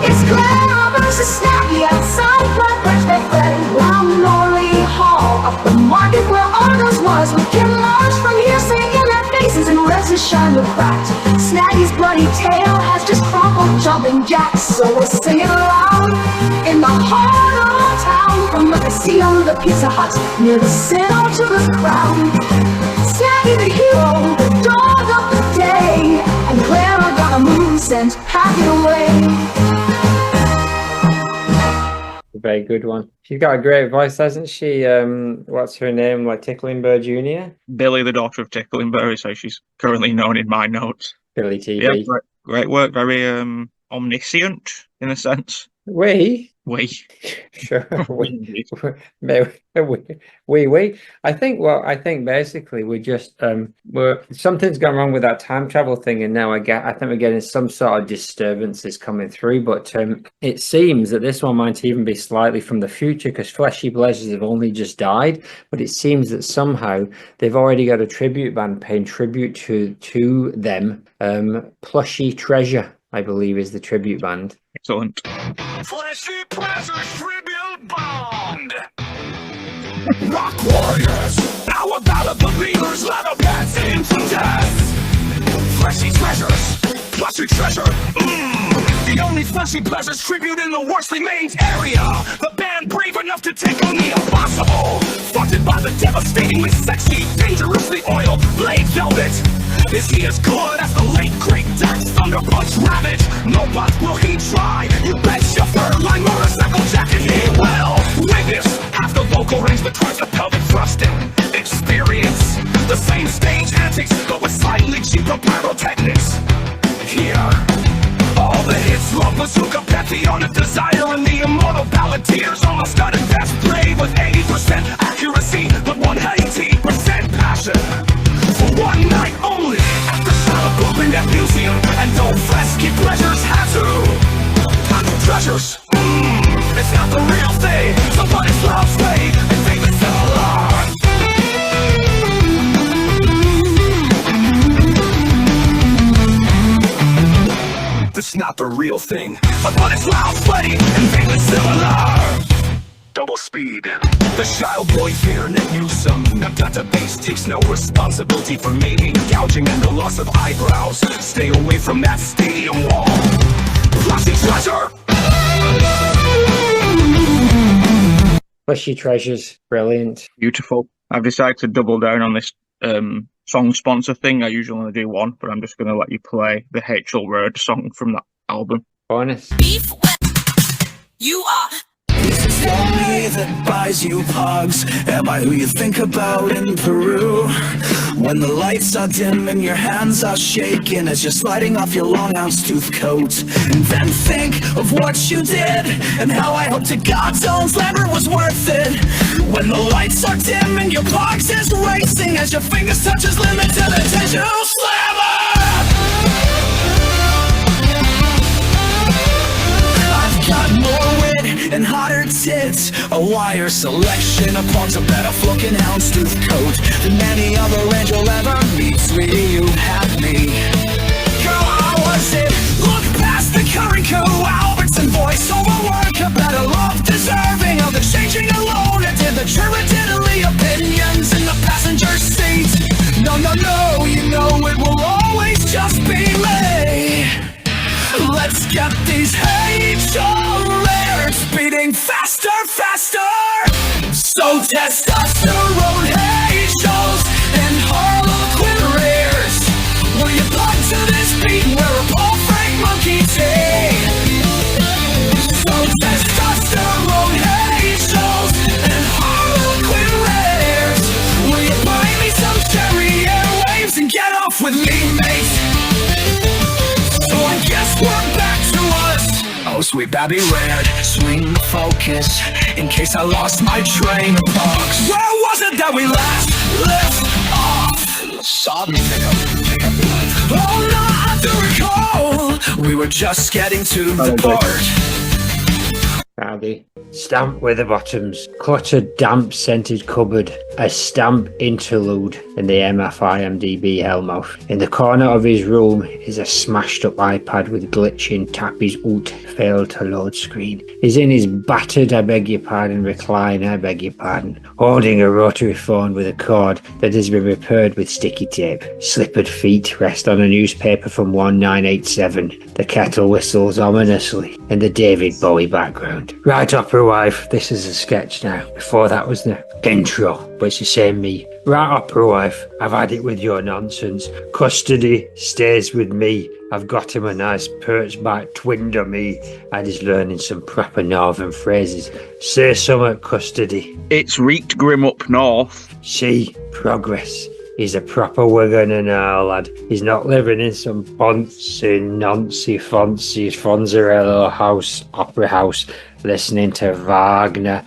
It's Clara versus Snappy outside Flatbridge Bay, round Norley Hall, up the market where Argos was, with Kim Marsh from here singing their faces and resin shine with cracked. Snaggy's bloody tail has just crumpled jumping jacks, so we'll sing it loud in the heart of our town. From the casino to the Pizza Hut, near the Citadel to the Crown. Snaggy the hero, the dog of the day, and Clara got a moose and pack it away. Very good one. She's got a great voice, hasn't she? What's her name? Like Ticklingbird Jr.? Billy, the daughter of Ticklingbird, so she's currently known in my notes. Billy TV. Yeah, great work. Very omniscient in a sense. We. Sure. We. I think basically we're just something's gone wrong with that time travel thing, and now I think we're getting some sort of disturbances coming through. But it seems that this one might even be slightly from the future, because Fleshy Pleasures have only just died. But it seems that somehow they've already got a tribute band paying tribute to them. Plushy Treasure, I believe, is the tribute band. Excellent. Fleshy Pleasures Tribute Bond! Rock warriors, our battle believers, leather pants into death. Fleshy treasures, fleshy treasure, The only Fleshy Pleasures tribute in the Worsley Mains area. The band brave enough to take on the impossible. Funded by the devastatingly sexy, dangerously oiled Blade Velvet. Is he as good as the late great Dax Thunderpunch Ravage? No, but will he try? You bet your fur-lined motorcycle jacket he will. Witness half the vocal range but twice the pelvic thrusting experience. The same stage antics but with slightly cheaper pyrotechnics. Here, all the hits, Love Bazooka, Pantheonic Desire, and the immortal balladeers almost got it best played with 80% accuracy but 180% passion. For one night only, at the Shallow Building Museum, and no Fleshy Pleasures had to. Time for treasures, it's not the real thing. Somebody's lost way, and think it's still alive. The it's not the real thing. But it's loud, sweaty, and vaguely similar. Double speed. The child boy here, Nick Newsom. Now database takes no responsibility for mating, gouging, and the loss of eyebrows. Stay away from that stadium wall. Flashy treasure! Flashy treasures, brilliant. Beautiful. I've decided to double down on this song sponsor thing. I usually only do one, but I'm just going to let you play the H.L. Road song from that album. Bonus. You are. Is it me that buys you pugs? Am I who you think about in Peru? When the lights are dim and your hands are shaking as you're sliding off your long houndstooth coat, and then think of what you did and how I hope to God Zone's labor was worth it. When the lights are dim and your box is racing as your fingers touch his limited attention slammer. I've got more wit and hotter tits, a wire selection of points, a better fucking houndstooth coat than any other angel ever meet. Sweetie, you had me. Girl, how was it? Look past the current Albertson voiceover work, a better love deserving of the changing alone. It did the diddly opinions in the passenger seat. No, no, no, you know it will always just be me. Let's get these H.R.s beating faster, faster. So testosterone H.O.s and Harlequin rears. Will you plug to this beat and wear a Paul Frank monkey tee? So testosterone H.O.s and Harlequin rears. Will you buy me some cherry airwaves and get off with me, mate? So I guess we're back to us. Oh, sweet Babby Red, swing the focus in case I lost my train of thought. Where was it that we last left off? Sodden pickup. Oh, no, I do recall. We were just getting to the part. Howdy. Stamp with the bottoms. Cluttered, damp, scented cupboard. A stamp interlude in the MFIMDB Hellmouth. In the corner of his room is a smashed up iPad with glitching Tappy's ult failed to load screen. He's in his battered, I beg your pardon, recline, I beg your pardon, holding a rotary phone with a cord that has been repaired with sticky tape. Slippered feet rest on a newspaper from 1987. The kettle whistles ominously in the David Bowie background. Right, opera wife, this is a sketch now. Before that was the intro, but it's the same me. Right, opera wife, I've had it with your nonsense. Custody stays with me. I've got him a nice perch back twinder me, and he's learning some proper northern phrases. Say some at custody. It's reeked grim up north. See, progress. He's a proper Wigan and all, lad. He's not living in some fancy Fonzarello house, opera house, listening to Wagner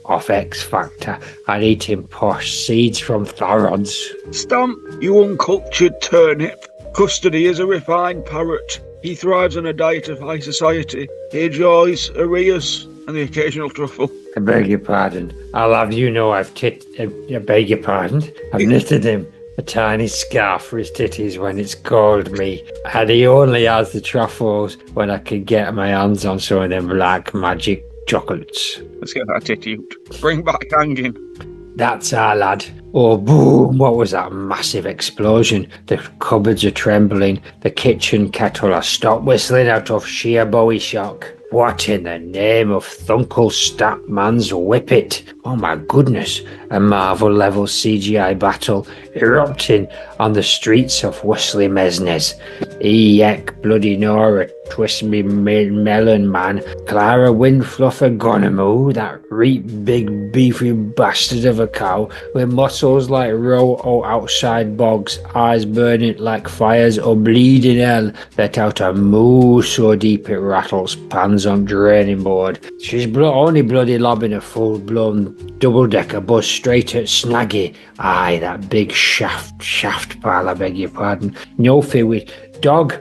off X Factor and eating posh seeds from Tharrods. Stamp, you uncultured turnip. Custody is a refined parrot. He thrives on a diet of high society. He enjoys arrears and the occasional truffle. I beg your pardon. I'll have you know I beg your pardon. I've knitted him a tiny scarf for his titties when it's cold me. And he only has the truffles when I can get my hands on some of them black magic chocolates. Let's get that titty out. Bring back hanging. That's our lad. Oh, boom, what was that massive explosion? The cupboards are trembling. The kitchen kettle has stopped whistling out of sheer Bowie shock. What in the name of Thunkle Statman's Whippet? Oh my goodness, a Marvel-level CGI battle erupting on the streets of Wesley Mesnes. Eek, bloody Nora, twist me melon man. Clara Windfluffer Gonamoo, that reet big beefy bastard of a cow with muscles like row outside bogs, eyes burning like fires or bleeding hell, let out a moo so deep it rattles pans on draining board. She's only bloody lobbing a full-blown double-decker bus straight at Snaggy. Aye, that big shaft pile, I beg your pardon. No fear with dog,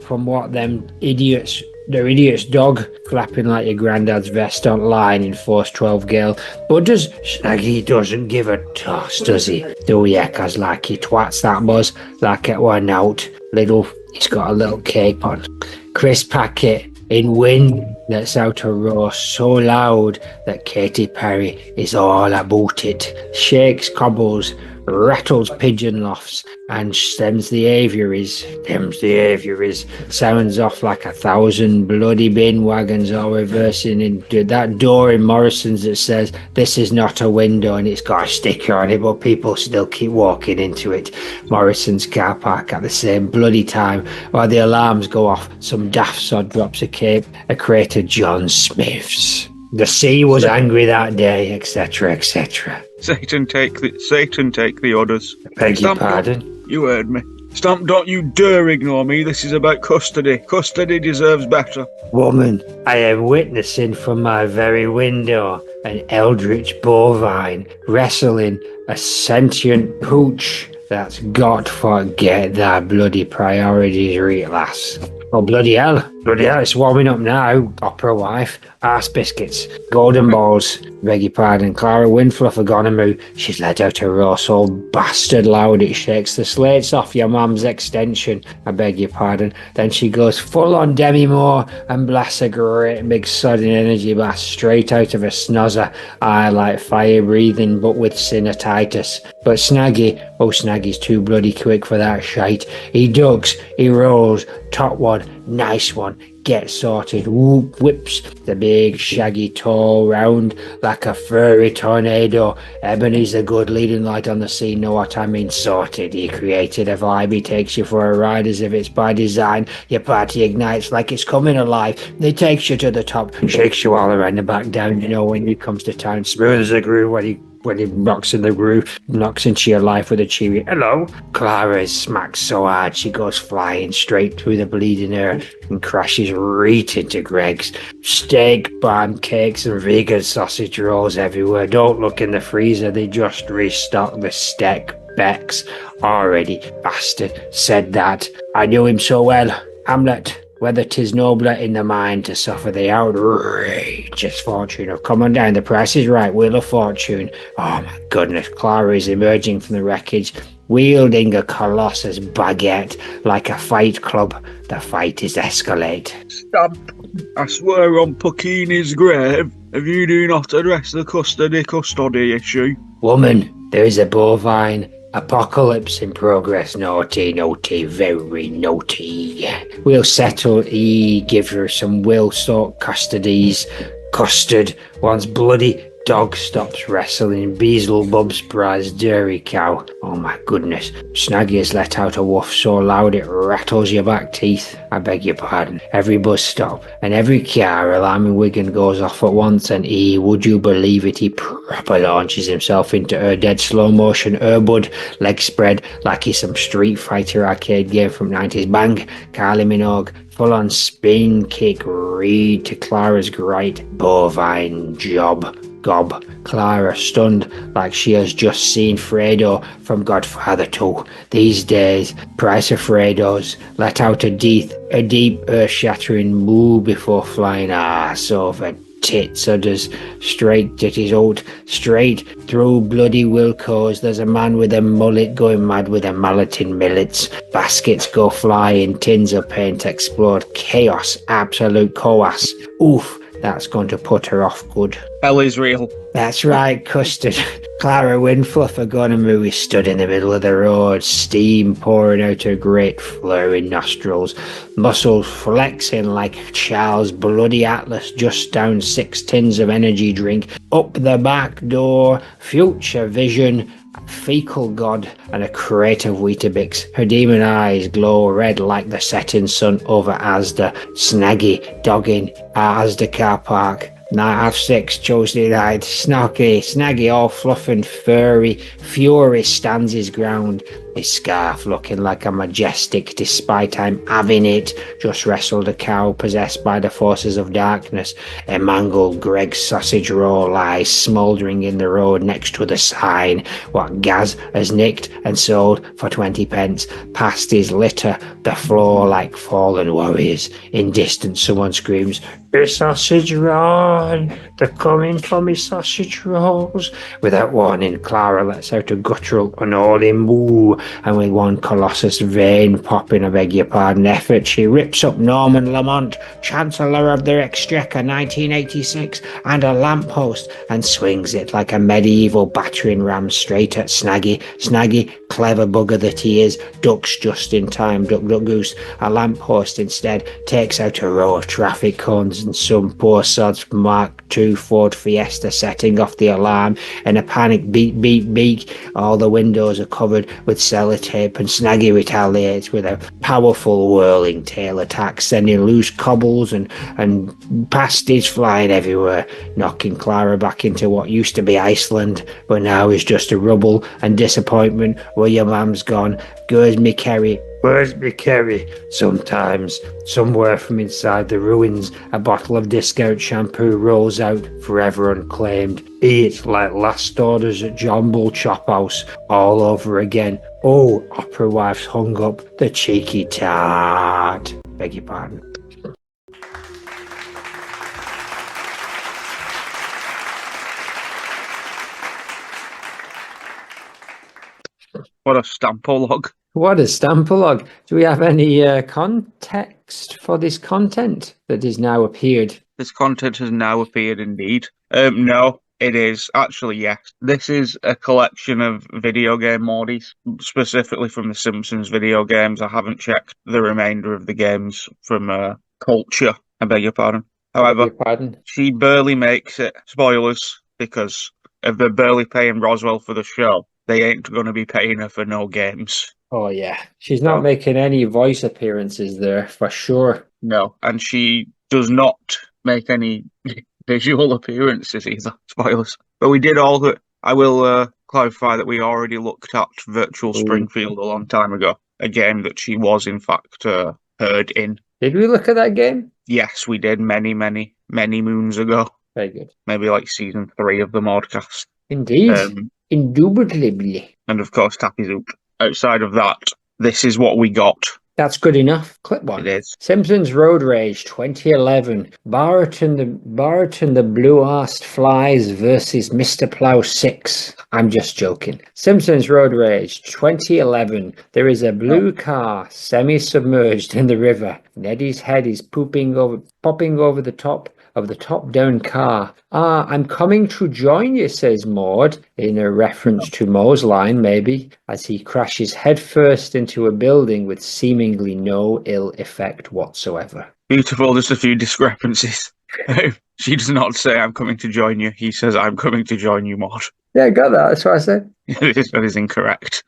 from what them idiots, their idiot's dog, flapping like your granddad's vest online in Force 12 Gale. But does Snaggy doesn't give a toss, does he? Do he echoes like he twats that buzz, like it were out. Little He's got a little cape on. Crisp packet in wind lets out a roar so loud that Katy Perry is all about it. Shakes cobbles, rattles pigeon lofts, and stems the aviaries, sounds off like 1,000 bloody bin wagons all reversing into that door in Morrison's that says this is not a window, and it's got a sticker on it, but people still keep walking into it. Morrison's car park at the same bloody time while the alarms go off. Some daft sod drops a cape, a crate of John Smith's. The sea was angry that day, etc., etc. Satan take the orders. Beg your Stamp, pardon? You heard me. Stamp, don't you dare ignore me. This is about custody. Custody deserves better. Woman, I am witnessing from my very window an eldritch bovine wrestling a sentient pooch that's got to forget their bloody priorities, right, lass. Oh, bloody hell, it's warming up now. Opera wife, arse biscuits, golden balls, beg your pardon, Clara Winfluff of Gonamoo. She's let out a roar so bastard loud it shakes the slates off your mum's extension, I beg your pardon. Then she goes full on Demi Moore and blasts a great big sudden energy blast straight out of her snozzer. I like fire breathing but with sinusitis. But Snaggy's too bloody quick for that shite. He ducks, he rolls, top one, nice one, get sorted, whoop, whips the big shaggy tall round like a furry tornado. Ebony's the good leading light on the scene, know what I mean? Sorted. He created a vibe, he takes you for a ride as if it's by design. Your party ignites like it's coming alive. He takes you to the top, shakes you all around and back down, you know, when he comes to town. Smooth as a groove when he knocks in the groove, knocks into your life with a cheery hello. Clara is smacked so hard she goes flying straight through the bleeding air and crashes right into Greg's. Steak, pancakes and vegan sausage rolls everywhere. Don't look in the freezer, they just restocked the steak Bex already. Bastard said that. I knew him so well. Hamlet. Whether 'tis nobler in the mind to suffer the outrageous fortune of coming down, the price is right, Wheel of Fortune. Oh my goodness, Clara is emerging from the wreckage, wielding a colossus baguette like a fight club. The fight is escalate. Stamp, I swear on Puccini's grave, if you do not address the custody issue. Woman, there is a bovine apocalypse in progress. Naughty, very naughty. We'll settle, give her some will-sought custodies. Custard, once bloody dog stops wrestling Beelzebub's prize dairy cow. Oh my goodness. Snaggy has let out a woof so loud it rattles your back teeth. I beg your pardon. Every bus stop and every car alarming Wigan goes off at once, and would you believe it, he proper launches himself into her dead slow motion Bud, leg spread like he's some Street Fighter arcade game from 90s. Bang, Kylie Minogue, full on spin kick, read to Clara's great bovine job. Gob. Clara stunned like she has just seen Fredo from Godfather 2. These days, price of Fredos, let out a deep earth-shattering moo before flying arse over tits udders straight at his oat. Straight through bloody Wilco's there's a man with a mullet going mad with a mallet in millets. Baskets go flying, tins of paint explode. Chaos, absolute chaos. Oof. That's going to put her off good. Hell is real. That's right, Custard. Clara Winfluff of Gonamoo stood in the middle of the road, steam pouring out her great flaring nostrils, muscles flexing like Charles' bloody Atlas just down 6 tins of energy drink. Up the back door, future vision, fecal god and a crate of Weetabix. Her demon eyes glow red like the setting sun over Asda. Snaggy dogging Asda car park. Night half 6, Tuesday night. Snaggy all fluff and furry. Fury stands his ground. His scarf looking like a majestic despite I'm having it. Just wrestled a cow possessed by the forces of darkness. A mangled Greg's sausage roll lies smouldering in the road next to the sign. What Gaz has nicked and sold for 20 pence. Past his litter, the floor like fallen warriors. In distance someone screams, "A sausage roll! They're coming for me sausage rolls!" Without warning, Clara lets out a guttural unholy moo and with one colossus vein popping, I beg your pardon, effort, she rips up Norman Lamont, Chancellor of the Exchequer 1986, and a lamppost, and swings it like a medieval battering ram straight at Snaggy. Snaggy, clever bugger that he is, ducks just in time, duck duck goose. A lamppost instead takes out a row of traffic cones and some poor sod's Mark II Ford Fiesta setting off the alarm in a panic beep beep beep. All the windows are covered with sellotape and Snaggy retaliates with a powerful whirling tail attack, sending loose cobbles and pasties flying everywhere, knocking Clara back into what used to be Iceland, but now is just a rubble and disappointment where your mam's gone. Where's me Kerry? Where's me Kerry? Sometimes, somewhere from inside the ruins, a bottle of discount shampoo rolls out, forever unclaimed. It's like last orders at John Bull Chop House, all over again. Oh, opera wife's hung up, the cheeky tart. Beg your pardon. What a stampologue. What a stampologue. Do we have any context for this content that is now appeared? This content has now appeared indeed. No, it is. Actually, yes. This is a collection of video game Maudeys, specifically from the Simpsons video games. I haven't checked the remainder of the games from Culture. I beg your pardon. However, she barely makes it. Spoilers, because if they're barely paying Roswell for the show, they ain't going to be paying her for no games. Oh, yeah. She's not making any voice appearances there, for sure. No, and she does not make any visual appearances either. Spoilers. But we did all... I will clarify that we already looked at Virtual Springfield a long time ago. A game that she was, in fact, heard in. Did we look at that game? Yes, we did many moons ago. Very good. Maybe like season 3 of the Maudecast. Indeed. Indubitably. And of course, Tappy Zoop. Outside of that, this is what we got. That's good enough. Clip one. It is. Simpsons Road Rage 2011. Bart and the Blue-Arsed Flies versus Mr. Plow 6. I'm just joking. Simpsons Road Rage 2011. There is a blue car semi-submerged in the river. Neddy's head is popping over the top of the top-down car. I'm coming to join you, says Maude, in a reference to Moe's line, maybe, as he crashes headfirst into a building with seemingly no ill effect whatsoever. Beautiful, just a few discrepancies. She does not say, I'm coming to join you. He says, I'm coming to join you, Maude. Yeah, I got that. That's what I said. That is incorrect.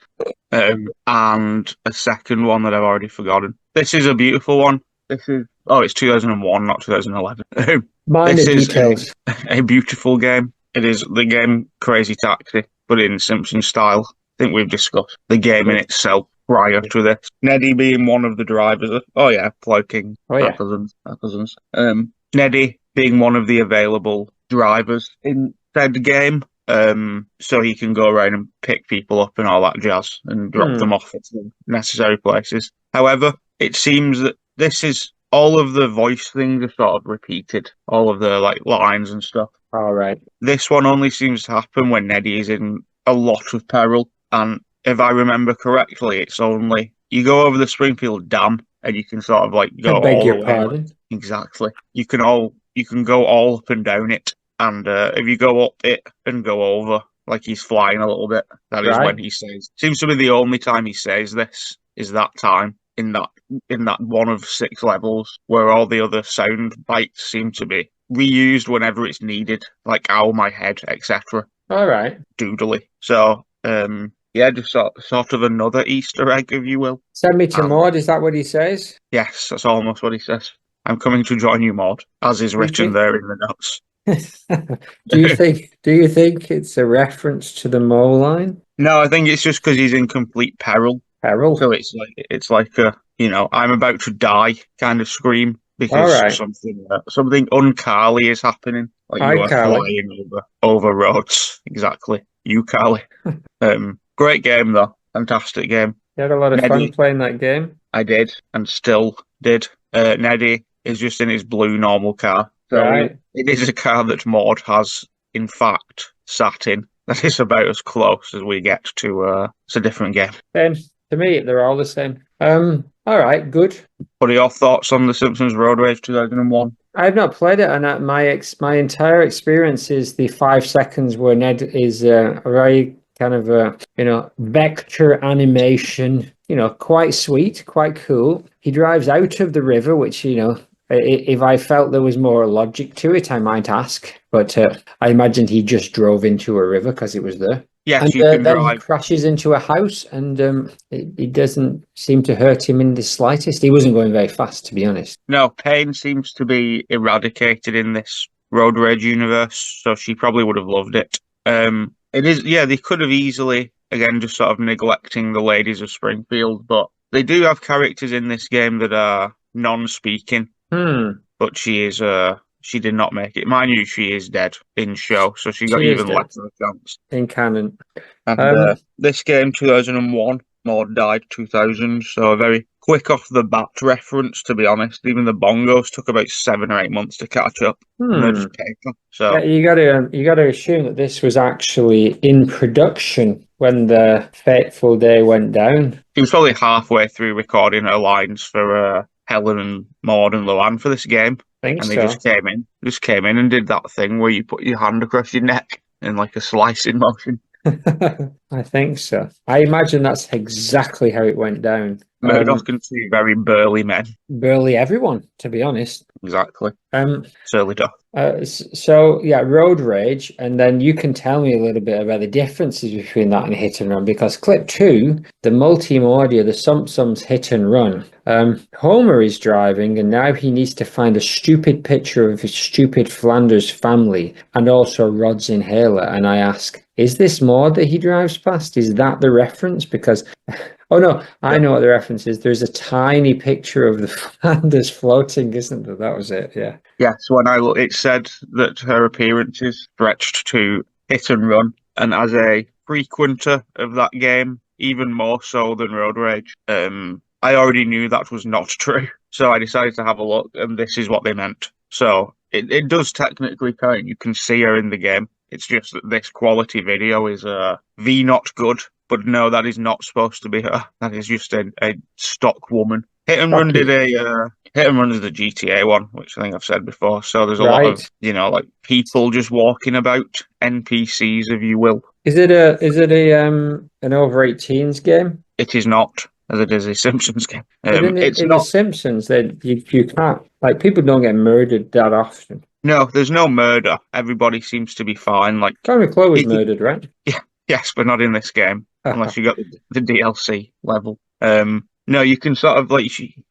And a second one that I've already forgotten. This is a beautiful one. It's 2001, not 2011. Minor this details. is a beautiful game. It is the game Crazy Taxi, but in Simpsons style. I think we've discussed the game in itself prior to this. Neddy being one of the drivers. Plow King. Cousins. Neddy being one of the available drivers in said game. So he can go around and pick people up and all that jazz and drop them off at the necessary places. However, it seems that this is all of the voice things are sort of repeated, all of the lines and stuff. All right. This one only seems to happen when Neddy is in a lot of peril, and if I remember correctly, it's only you go over the Springfield Dam and you can sort of go. I beg your pardon. Exactly. You can go all up and down it, and if you go up it and go over, like he's flying a little bit, that is when he says. Seems to be the only time he says this is that time. In that one of 6 levels, where all the other sound bites seem to be reused whenever it's needed, like "ow, my head," etc. All right. Doodly. So, just sort of another Easter egg, if you will. Send me to Maude, is that what he says? Yes, that's almost what he says. I'm coming to join you, Maude, as is written there in the notes. Do you think it's a reference to the Moe line? No, I think it's just because he's in complete peril. So it's like a, I'm about to die kind of scream because something uncarly is happening. Like you are flying over roads. Exactly. You, Carly. Great game though. Fantastic game. You had a lot of fun playing that game? I did, and still did. Neddy is just in his blue normal car. So it is a car that Maude has, in fact, sat in that is about as close as we get to it's a different game. Same. To me, they're all the same. All right, good. What are your thoughts on The Simpsons Road Rage 2001? I've not played it, and my entire experience is the 5 seconds where Ned is a very kind of vector animation, quite sweet, quite cool. He drives out of the river, which, if I felt there was more logic to it, I might ask. But I imagined he just drove into a river because it was there. Yes, and you can then drive. he crashes into a house, and it doesn't seem to hurt him in the slightest. He wasn't going very fast, to be honest. No, pain seems to be eradicated in this Road Rage universe, so she probably would have loved it. It is, yeah, they could have easily, again, just sort of neglecting the ladies of Springfield, but they do have characters in this game that are non-speaking. But she did not make it. Mind you, she is dead in show, so she got even less of a chance. In canon. And this game, 2001, Maude died 2000, so a very quick off the bat reference, to be honest. Even the bongos took about 7 or 8 months to catch up. So Yeah, you got to assume that this was actually in production when the fateful day went down. He was probably halfway through recording her lines for Helen and Maude and Luann for this game. They just came in and did that thing where you put your hand across your neck in like a slicing motion. I think so. I imagine that's exactly how it went down. Murdoch and 2 very burly men. Burly everyone, to be honest. Exactly. Surly Duff. So yeah, Road Rage, and then you can tell me a little bit about the differences between that and Hit and Run, because clip 2, the Multi Audio, the Sumps Hit and Run. Homer is driving, and now he needs to find a stupid picture of his stupid Flanders family, and also Rod's inhaler. And I ask, is this Maude that he drives past? Is that the reference? Because oh no, I know what the reference is. There's a tiny picture of the Flanders floating, isn't there? That was it. Yeah. Yes, when I look, it said that her appearances stretched to Hit and Run, and as a frequenter of that game, even more so than Road Rage, I already knew that was not true. So I decided to have a look, and this is what they meant. So it does technically count. You can see her in the game. It's just that this quality video is not good. But no, that is not supposed to be her. That is just a stock woman. Hit and Run did Hit and Run is the GTA one, which I think I've said before. So there's a lot of like people just walking about, NPCs, if you will. Is it an over 18s game? It is not, as it is a Simpsons game. It's not the Simpsons. That you can't, like, people don't get murdered that often. No, there's no murder. Everybody seems to be fine. Like Tommy Chloe was murdered, right? Yeah, yes, but not in this game. Unless you got the DLC level. No, you can sort of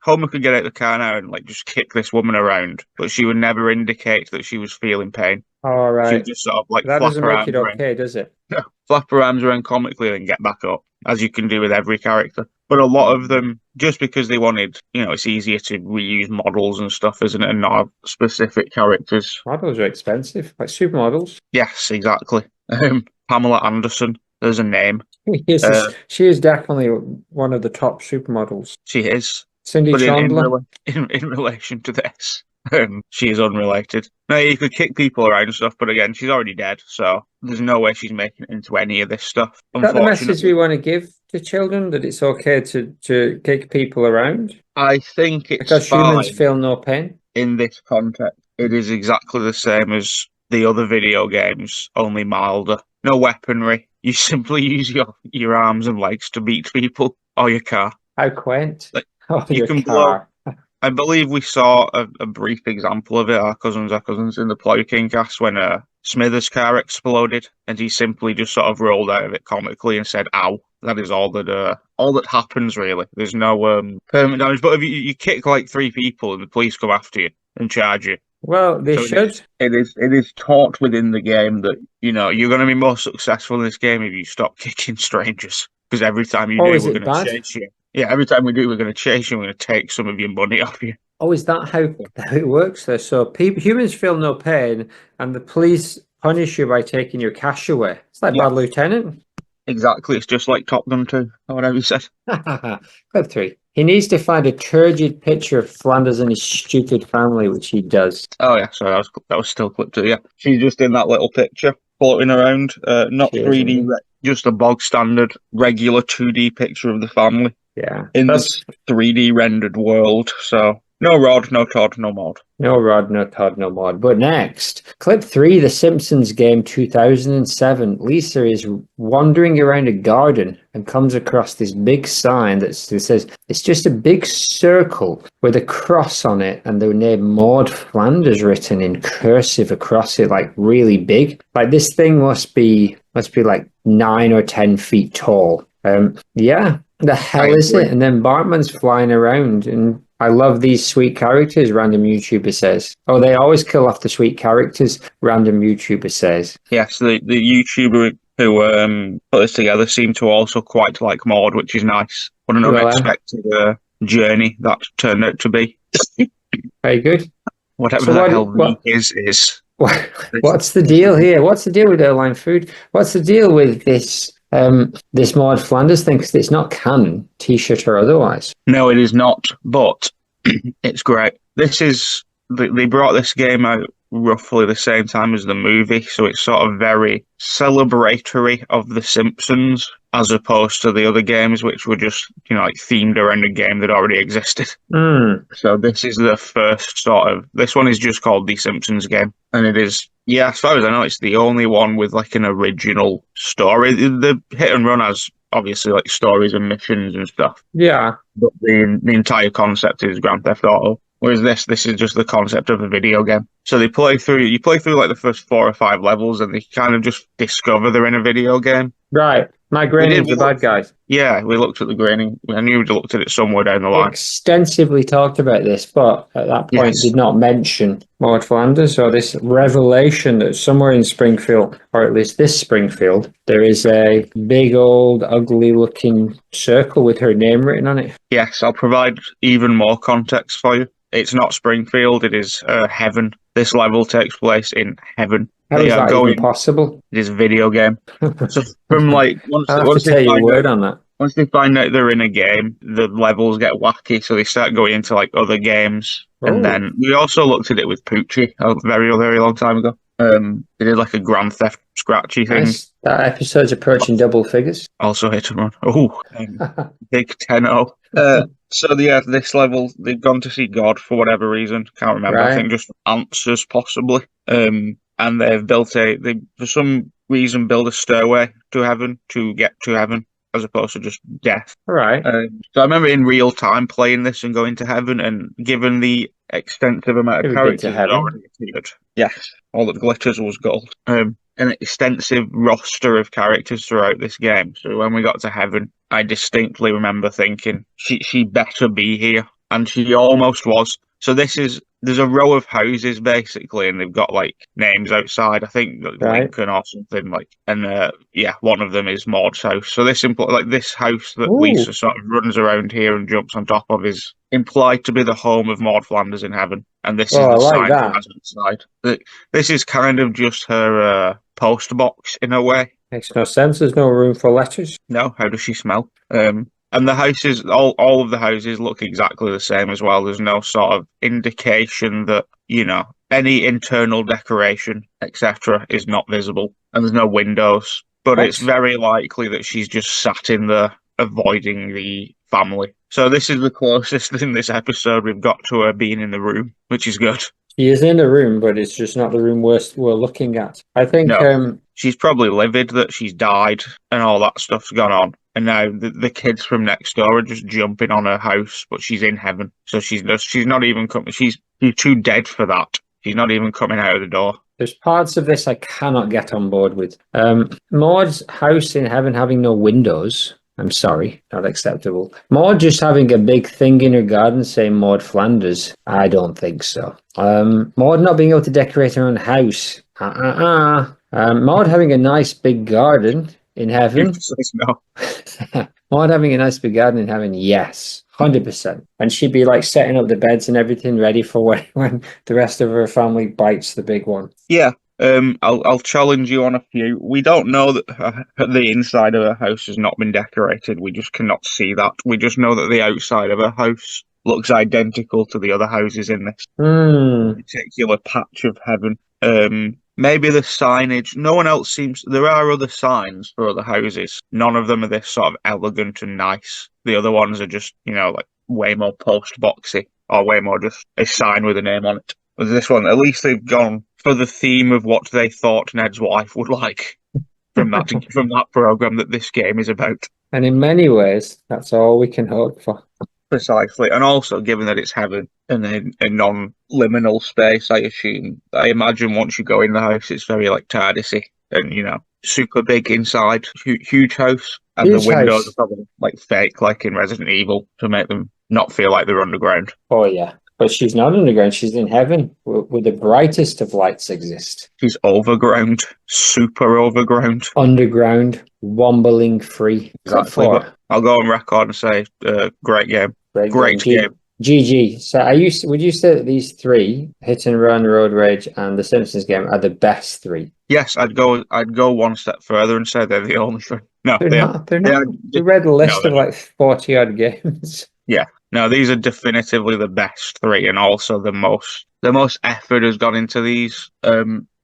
Homer could get out of the car now and just kick this woman around, but she would never indicate that she was feeling pain. All right. She'd just sort of that doesn't make it okay, does it? No, flap her arms around comically and get back up, as you can do with every character. But a lot of them, just because they wanted, it's easier to reuse models and stuff, isn't it, and not have specific characters. Models are expensive, like supermodels. Yes, exactly. Pamela Anderson. There's a name. She is definitely one of the top supermodels. She is. Cindy Chandler. In relation to this, she is unrelated. No, you could kick people around and stuff, but again, she's already dead, so there's no way she's making it into any of this stuff. Is that the message we want to give to children, that it's okay to kick people around? I think it's because humans feel no pain. In this context, it is exactly the same as the other video games, only milder. No weaponry. You simply use your arms and legs to beat people, or your car. How quaint. You can blow. I believe we saw a brief example of it, our cousins in the Ploy King cast, when Smithers' car exploded, and he simply just sort of rolled out of it comically and said, ow. That is all that happens, really. There's no permanent damage. But if you kick 3 people and the police come after you and charge you, well, they should. It is taught within the game that, you're going to be more successful in this game if you stop kicking strangers. Because every time you do, we're going to chase you. Yeah, every time we do, we're going to chase you. We're going to take some of your money off you. Oh, is that how it works there? So humans feel no pain, and the police punish you by taking your cash away. It's like Bad Lieutenant. Exactly. It's just like Top Gun 2, or whatever you said. Clip 3. He needs to find a turgid picture of Flanders and his stupid family, which he does. Oh, yeah. Sorry, that was still clip 2, yeah. She's just in that little picture. floating around. Not She is, 3D, isn't just a bog standard regular 2D picture of the family Yeah. in That's this 3D rendered world. So no Rod, no Todd, no Maud. no Rod, no Todd, no Maud. But next, clip 3, The Simpsons game 2007. Lisa is wandering around a garden and comes across this big sign that says it's just a big circle with a cross on it and the name Maud Flanders written in cursive across it, like really big. Like this thing must be like 9 or 10 feet tall. Yeah, the hell is it? And then Bartman's flying around, and I love these sweet characters, random YouTuber says. Oh, they always kill off the sweet characters, random YouTuber says. Yes, the YouTuber who put this together seemed to also quite like Maud, which is nice. What an unexpected journey that turned out to be. Very good. Whatever So the hell Veek is. What's the deal here? What's the deal with Airline Food? What's the deal with this this Maud Flanders thing? Because it's not canon, t-shirt or otherwise. No, it is not, but it's great. They brought this game out roughly the same time as the movie, so it's sort of very celebratory of The Simpsons, as opposed to the other games, which were just, like themed around a game that already existed. So this is the first this one is just called The Simpsons game, and it is, as far as I know, it's the only one with like an original story. The hit and run has obviously like stories and missions and stuff. Yeah. But the entire concept is Grand Theft Auto. Whereas this is just the concept of a video game. So you play through like the first 4 or 5 levels, and they kind of just discover they're in a video game. Right. My Groening's the bad guys. Yeah, we looked at the Groening. I knew we'd looked at it somewhere down the line. Extensively talked about this, but at that point did not mention Maud Flanders, or this revelation that somewhere in Springfield, or at least this Springfield, there is a big old ugly looking circle with her name written on it. Yes, I'll provide even more context for you. It's not Springfield, it is heaven. This level takes place in heaven. How is that even possible? It is a video game. So from like once they find out they're in a game, the levels get wacky, so they start going into like other games. And then we also looked at it with Poochie a very, very long time ago. They did like a Grand Theft Scratchy thing. Nice. That episode's approaching double figures. Also hit and run. Big 10-0. So this level, they've gone to see God for whatever reason. Can't remember. Right. I think just answers possibly. And they've for some reason build a stairway to heaven to get to heaven, as opposed to just death. All right. So I remember in real time playing this and going to heaven, and given the extensive amount of characters that already appeared, yes, all that glitters was gold. An extensive roster of characters throughout this game. So when we got to heaven, I distinctly remember thinking, she better be here. And she almost was. So there's a row of houses basically, and they've got like names outside. I think Lincoln or something like, and one of them is Maud's house. So this this house that Lisa sort of runs around here and jumps on top of is implied to be the home of Maud Flanders in heaven, and this is the sign that has inside. This is kind of just her post box in a way. Makes no sense. There's no room for letters. No, how does she smell? And the houses, all of the houses look exactly the same as well. There's no sort of indication that, any internal decoration, etc., is not visible. And there's no windows. But it's very likely that she's just sat in there, avoiding the family. So this is the closest in this episode we've got to her being in the room, which is good. She is in a room, but it's just not the room we're looking at. I think... No. She's probably livid that she's died and all that stuff's gone on. And now the kids from next door are just jumping on her house, but she's in heaven. So she's not even coming. She's too dead for that. She's not even coming out of the door. There's parts of this I cannot get on board with. Maud's house in heaven having no windows. I'm sorry, not acceptable. Maud just having a big thing in her garden saying Maud Flanders. I don't think so. Maud not being able to decorate her own house. Maud having a nice big garden in heaven. No. Maud having a nice big garden in heaven, yes, 100%. And she'd be like setting up the beds and everything ready for when the rest of her family bites the big one. Yeah. I'll challenge you on a few. We don't know that the inside of her house has not been decorated. We just cannot see that. We just know that the outside of her house looks identical to the other houses in this particular patch of heaven. maybe the signage. No one else seems. There are other signs for other houses. None of them are this sort of elegant and nice. The other ones are just, like way more post boxy or way more just a sign with a name on it. But this one, at least they've gone for the theme of what they thought Ned's wife would like from that program that this game is about. And in many ways, that's all we can hope for. Precisely, and also given that it's heaven and a non-liminal space, I imagine once you go in the house, it's very like TARDIS-y and super big inside, huge house, and Huge the windows house. are probably like fake, like in Resident Evil, to make them not feel like they're underground. Oh yeah, but she's not underground. She's in heaven, where the brightest of lights exist. She's overground, super overground, Underground, wombling free. exactly. But I'll go on record and say, great game. Great game. GG. So would you say that these three, Hit and Run, Road Rage, and the Simpsons game, are the best three? Yes, I'd go one step further and say they're the only three. No, They're not. You read a list of like 40 odd games. Yeah. No, these are definitively the best three, and also the most effort has gone into these.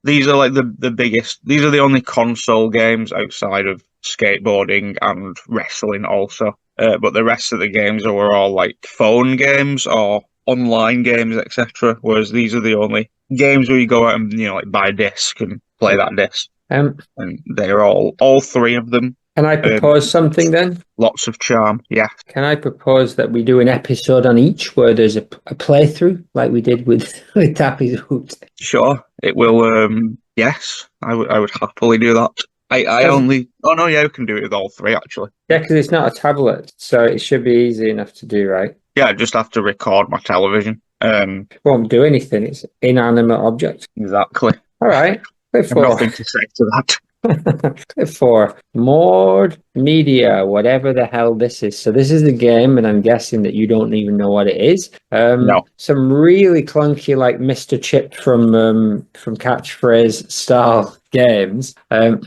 These are like the biggest. These are the only console games outside of skateboarding and wrestling also. But the rest of the games were all like phone games or online games, etc. Whereas these are the only games where you go out and like buy a disc and play that disc. And they're all three of them. Can I propose something then? Lots of charm, yeah. Can I propose that we do an episode on each where there's a playthrough like we did with Tappy's Hoops? Sure, it will. Yes, I would happily do that. We can do it with all three actually. Yeah, because it's not a tablet, so it should be easy enough to do, right? Yeah, I just have to record my television. Won't do anything. It's an inanimate object. Exactly. All right. Nothing to say to that. For Maude Media, whatever the hell this is. So this is the game, and I'm guessing that you don't even know what it is. No. Some really clunky, like Mr. Chip from Catchphrase style games,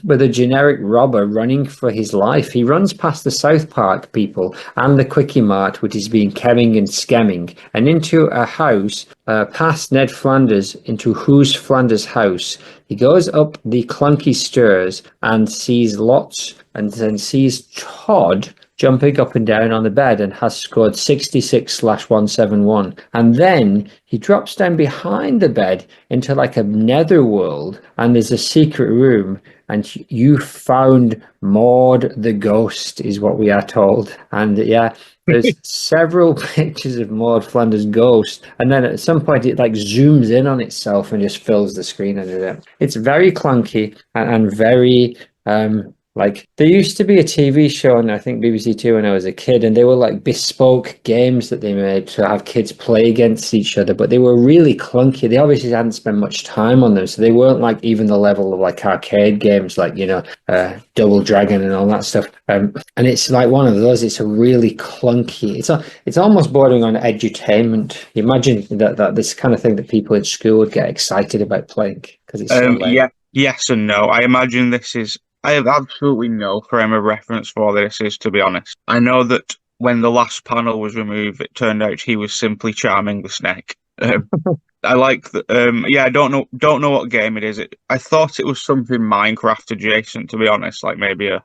with a generic robber running for his life. He runs past the South Park people and the Quickie Mart, which is being kemming and skemming, and into a house past Ned Flanders, into whose Flanders' house. He goes up the clunky stairs and sees and then sees Todd jumping up and down on the bed and has scored 66/171. And then he drops down behind the bed into like a netherworld, and there's a secret room, and you found Maude the ghost, is what we are told. And yeah, there's several pictures of Maude Flanders' ghost, and then at some point it like zooms in on itself and just fills the screen under it. It's very clunky and very like there used to be a TV show on I think BBC Two when I was a kid, and they were like bespoke games that they made to have kids play against each other, but they were really clunky. They obviously hadn't spent much time on them, so they weren't like even the level of like arcade games like Double Dragon and all that stuff. And it's like one of those. It's a really clunky. It's almost bordering on edutainment. Imagine that this kind of thing that people at school would get excited about playing because it's so lame. Yes and no. I imagine this is. I have absolutely no frame of reference for what this is, to be honest. I know that when the last panel was removed, it turned out he was simply charming the snake. I like that. I don't know what game it is. I thought it was something Minecraft adjacent, to be honest, like maybe a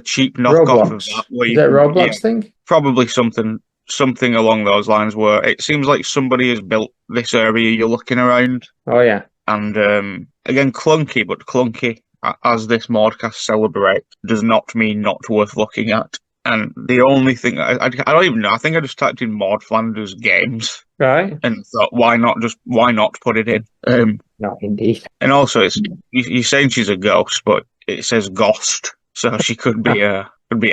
cheap knockoff of that. Is that Roblox thing? Probably something along those lines. Where it seems like somebody has built this area you're looking around. Oh yeah, and again clunky, but clunky. As this Maude-cast celebrates, does not mean not worth looking at. And the only thing, I don't even know, I think I just typed in Maude Flanders games. Right. And thought, why not put it in? No, indeed. And also, you're saying she's a ghost, but it says ghost, so she could be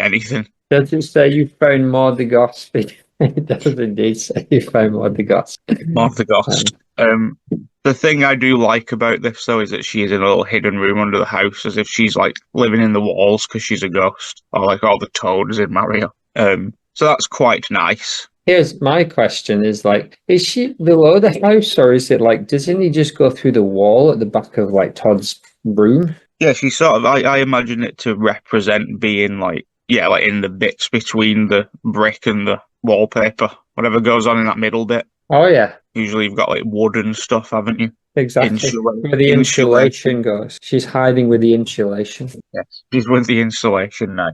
anything. Does it say you found Maude the ghost? It does indeed say you found Maude the ghost. Maude the ghost. The thing I do like about this, though, is that she is in a little hidden room under the house, as if she's like living in the walls because she's a ghost, or like all the toads in Mario. So that's quite nice. Here's my question: is she below the house, or is it like doesn't he just go through the wall at the back of like Todd's room? Yeah, she's sort of. I imagine it to represent being like in the bits between the brick and the wallpaper, whatever goes on in that middle bit. Oh yeah. Usually you've got like wood and stuff, haven't you? Exactly. Insula- Where the insulation goes. She's hiding with the insulation. Yes, she's with the insulation now.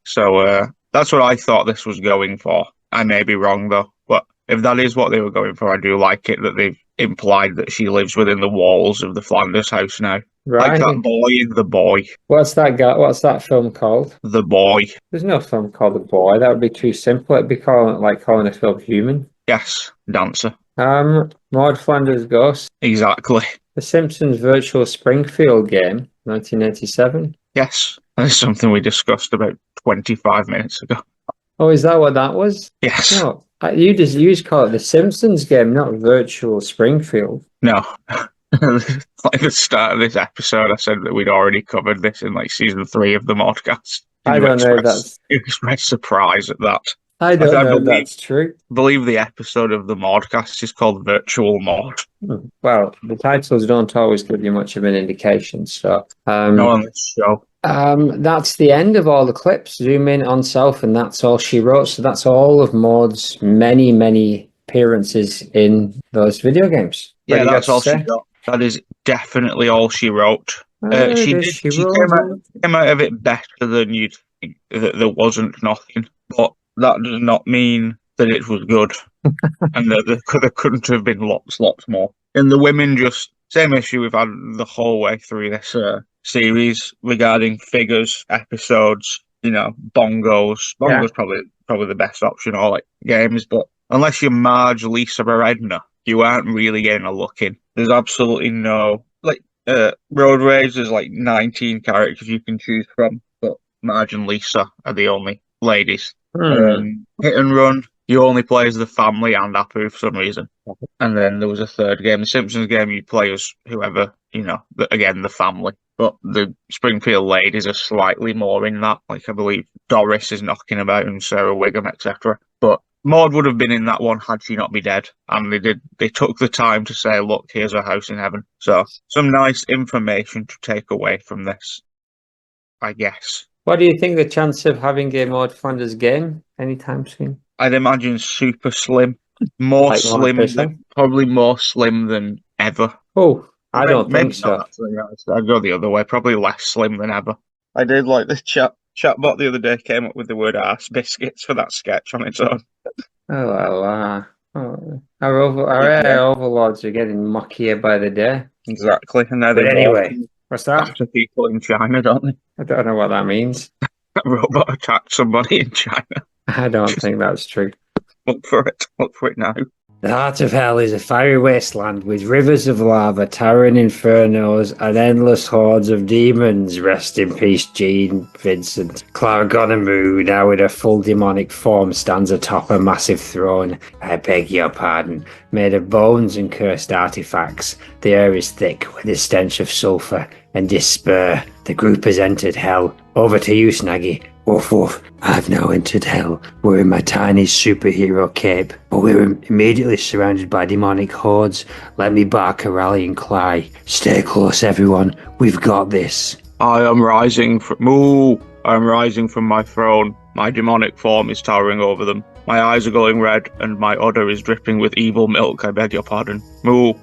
So that's what I thought this was going for. I may be wrong though, but if that is what they were going for, I do like it that they've implied that she lives within the walls of the Flanders house now. Like Right. that boy in The Boy. What's that film called? The Boy. There's no film called The Boy. That would be too simple. It'd be calling a film Human. Yes, Dancer. Maud Flanders Ghost. Exactly. The Simpsons Virtual Springfield game, 1987. Yes, that's something we discussed about 25 minutes ago. Oh, is that what that was? Yes. No, you just call it the Simpsons game, not Virtual Springfield. No. Like the start of this episode, I said that we'd already covered this in like season 3 of the Modcast. I don't know if that's... You expressed surprise at that. I don't know if that's true. I believe the episode of the Modcast is called Virtual Mod. Well, the titles don't always give you much of an indication, so... Not on this show. That's the end of all the clips. Zoom in on self, and that's all she wrote. So that's all of Maud's many, many appearances in those video games. Yeah, that's all she got. That is definitely all she wrote. She came out of it better than you'd think, that there wasn't nothing. But that does not mean that it was good. And that there couldn't have been lots more. And the women just, same issue we've had the whole way through this series regarding figures, episodes, bongos. Bongo's probably the best option, or like games, but unless you're Marge, Lisa, or Edna, you aren't really getting a look in. There's absolutely no, Road Rage, there's like 19 characters you can choose from, but Marge and Lisa are the only ladies. Hit and Run, you only play as the family and Apu for some reason. And then there was a third game, the Simpsons game, you play as whoever, again, the family. But the Springfield ladies are slightly more in that. Like, I believe Doris is knocking about and Sarah Wiggum, etc. But Maude would have been in that one had she not be dead. And they took the time to say, look, here's her house in heaven. So, some nice information to take away from this, I guess. What do you think the chance of having a Maud Flanders game anytime soon? I'd imagine super slim. Probably more slim than ever. Oh, I don't think so. I'd go the other way. Probably less slim than ever. I did like the chatbot the other day came up with the word arse biscuits for that sketch on its own. Our overlords are getting muckier by the day. Exactly. And now what's that? After people in China, don't they? I don't know what that means. A robot attacked somebody in China. I don't think that's true. Look for it now. The heart of hell is a fiery wasteland with rivers of lava, towering infernos, and endless hordes of demons. Rest in peace, Jean Vincent. Clara Gonamoo, now in her full demonic form, stands atop a massive throne. I beg your pardon. Made of bones and cursed artifacts, the air is thick with the stench of sulphur and despair. The group has entered hell. Over to you, Snaggy. Woof woof, I've now entered hell. We're in my tiny superhero cape, but we're immediately surrounded by demonic hordes. Let me bark a rallying cry. Stay close, everyone. We've got this. I am rising from my throne. My demonic form is towering over them. My eyes are glowing red, and my udder is dripping with evil milk. I beg your pardon. Moo.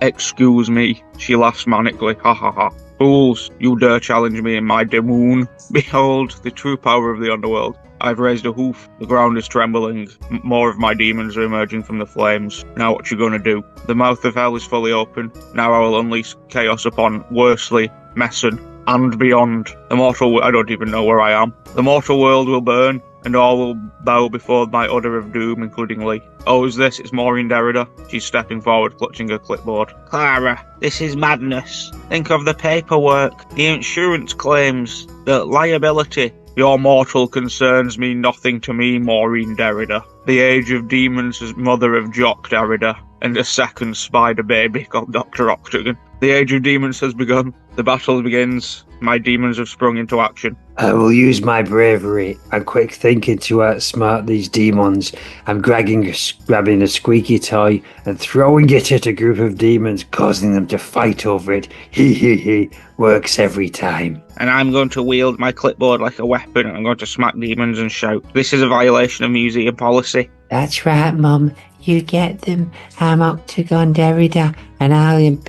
Excuse me. She laughs manically. Ha ha ha. Fools, you dare challenge me in my demoon. Behold, the true power of the underworld. I've raised a hoof. The ground is trembling. More of my demons are emerging from the flames. Now what you gonna do? The mouth of hell is fully open. Now I will unleash chaos upon Worsley, Messon, and beyond. I don't even know where I am. The mortal world will burn, and all will bow before my udder of doom, including Lee. Oh, is this? It's Maureen Derrida. She's stepping forward, clutching her clipboard. Clara, this is madness. Think of the paperwork, the insurance claims, the liability. Your mortal concerns mean nothing to me, Maureen Derrida. The age of demons is mother of Jock Derrida, and a second spider baby called Dr. Octagon. The age of demons has begun. The battle begins. My demons have sprung into action. I will use my bravery and quick thinking to outsmart these demons. I'm grabbing a squeaky toy and throwing it at a group of demons, causing them to fight over it. He he he. Works every time. And I'm going to wield my clipboard like a weapon, and I'm going to smack demons and shout, "This is a violation of museum policy." That's right, Mum. You get them. I'm Octagon Derrida, and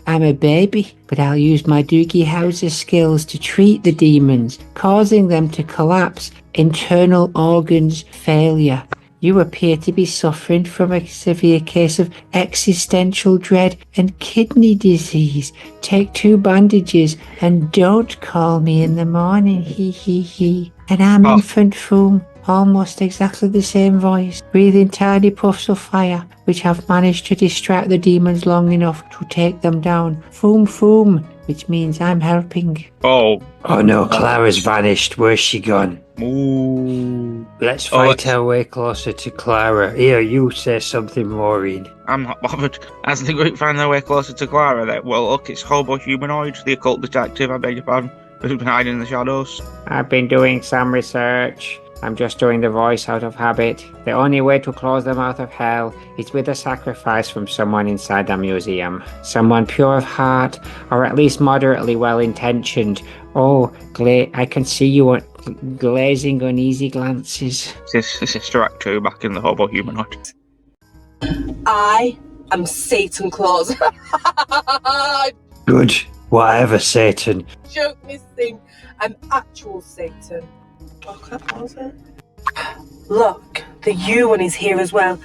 I'm a baby, but I'll use my Doogie Howser skills to treat the demons, causing them to collapse, internal organs failure. You appear to be suffering from a severe case of existential dread and kidney disease. Take 2 bandages and don't call me in the morning, he he he. And I'm Infant Foom, almost exactly the same voice, breathing tiny puffs of fire, which have managed to distract the demons long enough to take them down. Foom Foom, which means I'm helping. Oh. Oh no, Clara's vanished. Where's she gone? Ooh. Let's fight our way closer to Clara. Here, you say something, Maureen. I'm not bothered. As the group find their way closer to Clara, look, it's Hobo Humanoid, the occult detective, I beg your pardon, who's been hiding in the shadows. I've been doing some research. I'm just doing the voice out of habit. The only way to close them out of hell is with a sacrifice from someone inside the museum. Someone pure of heart, or at least moderately well-intentioned. Oh, I can see you glazing uneasy glances. This is Sister Act 2 back in the Hobo Humanoid. I am Satan Claus. Good. Whatever, Satan. Joke missing. I'm actual Satan. Oh, can I pause it? Look, the U one is here as well.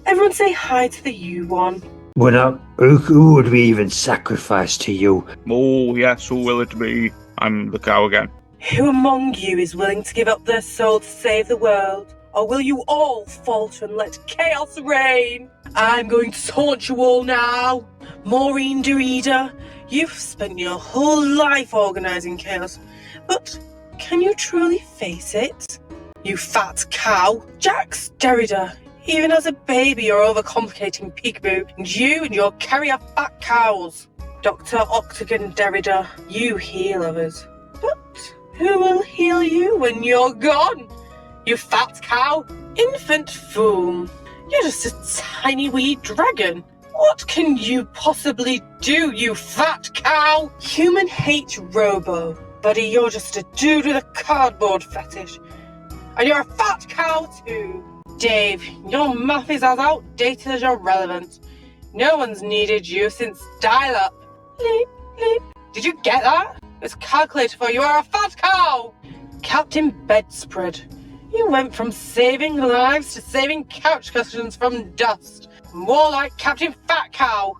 Everyone say hi to the U one. We're not. Who would we even sacrifice to you? Oh, yes, who will it be? I'm the cow again. Who among you is willing to give up their soul to save the world? Or will you all falter and let chaos reign? I'm going to taunt you all now. Maureen Derrida, you've spent your whole life organising chaos, but can you truly face it? You fat cow. Jax Derrida, even as a baby you're overcomplicating peekaboo, and you and your carrier fat cows. Dr. Octagon Derrida, you heal others. But who will heal you when you're gone? You fat cow. Infant Foom, you're just a tiny wee dragon. What can you possibly do, you fat cow? Human hate robo. Buddy, you're just a dude with a cardboard fetish. And you're a fat cow too. Dave, your math is as outdated as your relevance. No one's needed you since dial-up. Bleep, bleep. Did you get that? It's calculated for you are a fat cow. Captain Bedspread, you went from saving lives to saving couch cushions from dust. More like Captain Fat Cow.